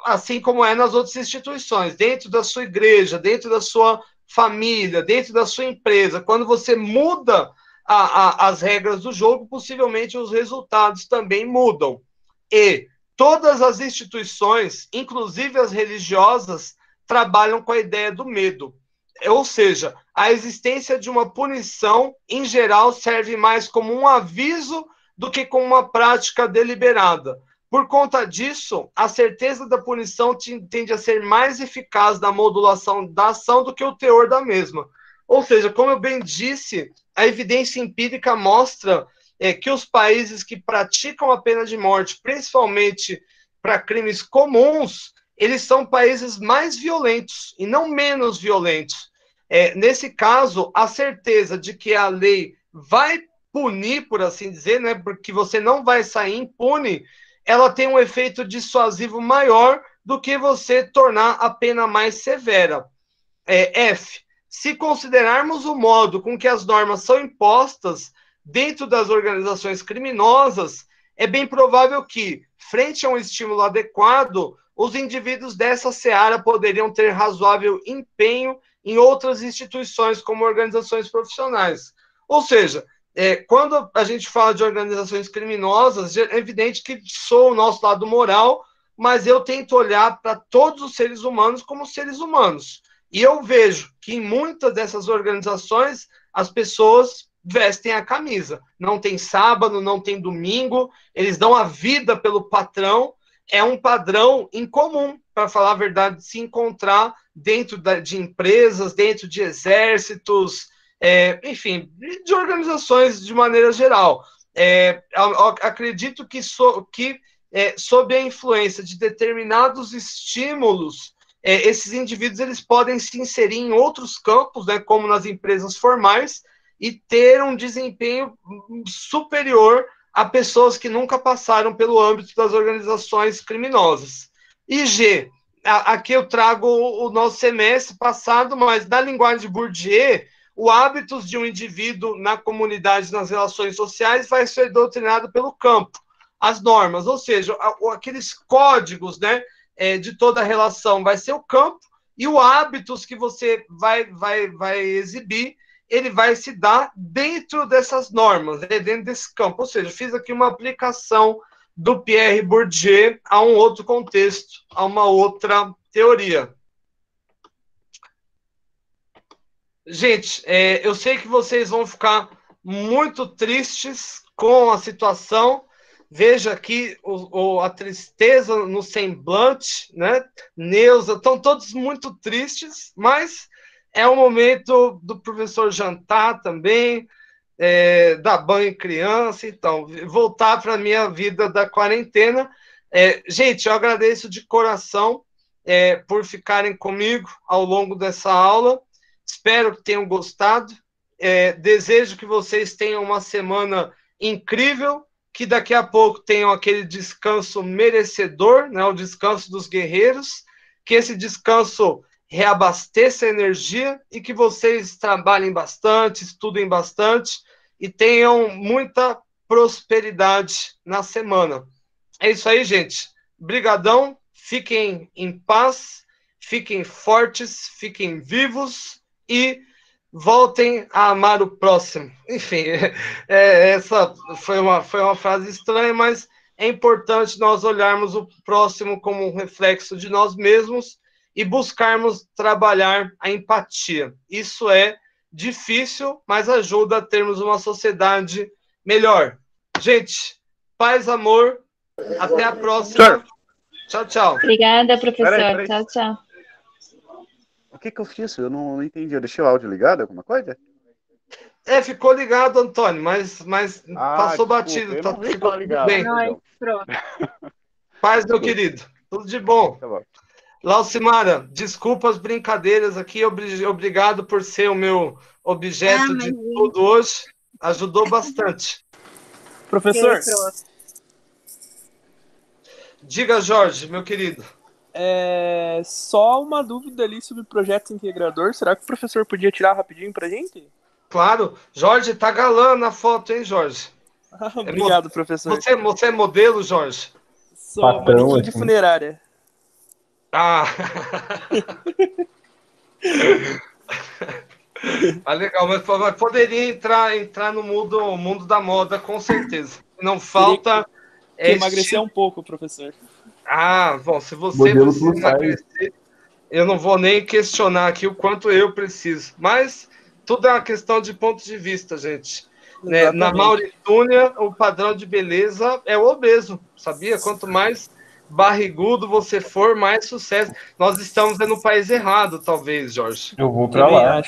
assim como é nas outras instituições, dentro da sua igreja, dentro da sua família, dentro da sua empresa, quando você muda as regras do jogo, possivelmente os resultados também mudam. E todas as instituições, inclusive as religiosas, trabalham com a ideia do medo. Ou seja, a existência de uma punição, em geral, serve mais como um aviso do que como uma prática deliberada. Por conta disso, a certeza da punição tende a ser mais eficaz na modulação da ação do que o teor da mesma. Ou seja, como eu bem disse, a evidência empírica mostra que os países que praticam a pena de morte, principalmente para crimes comuns, eles são países mais violentos e não menos violentos. Nesse caso, a certeza de que a lei vai punir, por assim dizer, né, porque você não vai sair impune, ela tem um efeito dissuasivo maior do que você tornar a pena mais severa. F. Se considerarmos o modo com que as normas são impostas dentro das organizações criminosas, é bem provável que, frente a um estímulo adequado, os indivíduos dessa seara poderiam ter razoável empenho em outras instituições, como organizações profissionais. Ou seja, quando a gente fala de organizações criminosas, é evidente que sou o nosso lado moral, mas eu tento olhar para todos os seres humanos como seres humanos. E eu vejo que em muitas dessas organizações, as pessoas vestem a camisa. Não tem sábado, não tem domingo, eles dão a vida pelo patrão. É um padrão incomum, para falar a verdade, de se encontrar dentro de empresas, dentro de exércitos, enfim, de organizações de maneira geral. Acredito que sob a influência de determinados estímulos esses indivíduos eles podem se inserir em outros campos, né, como nas empresas formais, e ter um desempenho superior a pessoas que nunca passaram pelo âmbito das organizações criminosas. E G, aqui eu trago o nosso semestre passado, mas na linguagem de Bourdieu, o hábitos de um indivíduo na comunidade, nas relações sociais, vai ser doutrinado pelo campo, as normas, ou seja, aqueles códigos, né, de toda a relação vai ser o campo, e o hábitos que você vai exibir, ele vai se dar dentro dessas normas, né, dentro desse campo. Ou seja, fiz aqui uma aplicação do Pierre Bourdieu a um outro contexto, a uma outra teoria. Gente, eu sei que vocês vão ficar muito tristes com a situação. Veja aqui a tristeza no semblante, né? Neuza, estão todos muito tristes, mas é o momento do professor jantar também, dar banho em criança, então, voltar para a minha vida da quarentena. Gente, eu agradeço de coração por ficarem comigo ao longo dessa aula. Espero que tenham gostado. Desejo que vocês tenham uma semana incrível, que daqui a pouco tenham aquele descanso merecedor, né, o descanso dos guerreiros, que esse descanso reabasteça a energia e que vocês trabalhem bastante, estudem bastante e tenham muita prosperidade na semana. É isso aí, gente. Brigadão, fiquem em paz, fiquem fortes, fiquem vivos e voltem a amar o próximo. Enfim, essa foi uma frase estranha, mas é importante nós olharmos o próximo como um reflexo de nós mesmos e buscarmos trabalhar a empatia. Isso é difícil, mas ajuda a termos uma sociedade melhor. Gente, paz, amor, até a próxima. Tchau, tchau. Obrigada, professor. Peraí. Tchau, tchau. O que eu fiz? Eu não entendi. Eu deixei o áudio ligado, alguma coisa? Ficou ligado, Antônio, mas passou batido. Eu não ficou ligado. Bem. Pronto. Paz, meu querido. Tudo de bom. Tá bom. Laucimara, desculpa as brincadeiras aqui. Obrigado por ser o meu objeto de estudo hoje. Ajudou bastante. Professor, diga, Jorge, meu querido. Só uma dúvida ali sobre o projeto integrador. Será que o professor podia tirar rapidinho pra gente? Claro. Jorge, tá galã na foto, hein, Jorge? Obrigado, professor. Você é modelo, Jorge? Sou manequim de funerária. Legal, mas poderia entrar no mundo da moda, com certeza. Não falta... emagrecer um pouco, professor. Bom, se você emagrecer, eu não vou nem questionar aqui o quanto eu preciso. Mas tudo é uma questão de ponto de vista, gente. Né? Na Mauritânia, o padrão de beleza é o obeso, sabia? Quanto mais barrigudo você for, mais sucesso. Nós estamos no país errado, talvez, Jorge. Eu vou para lá. Acho.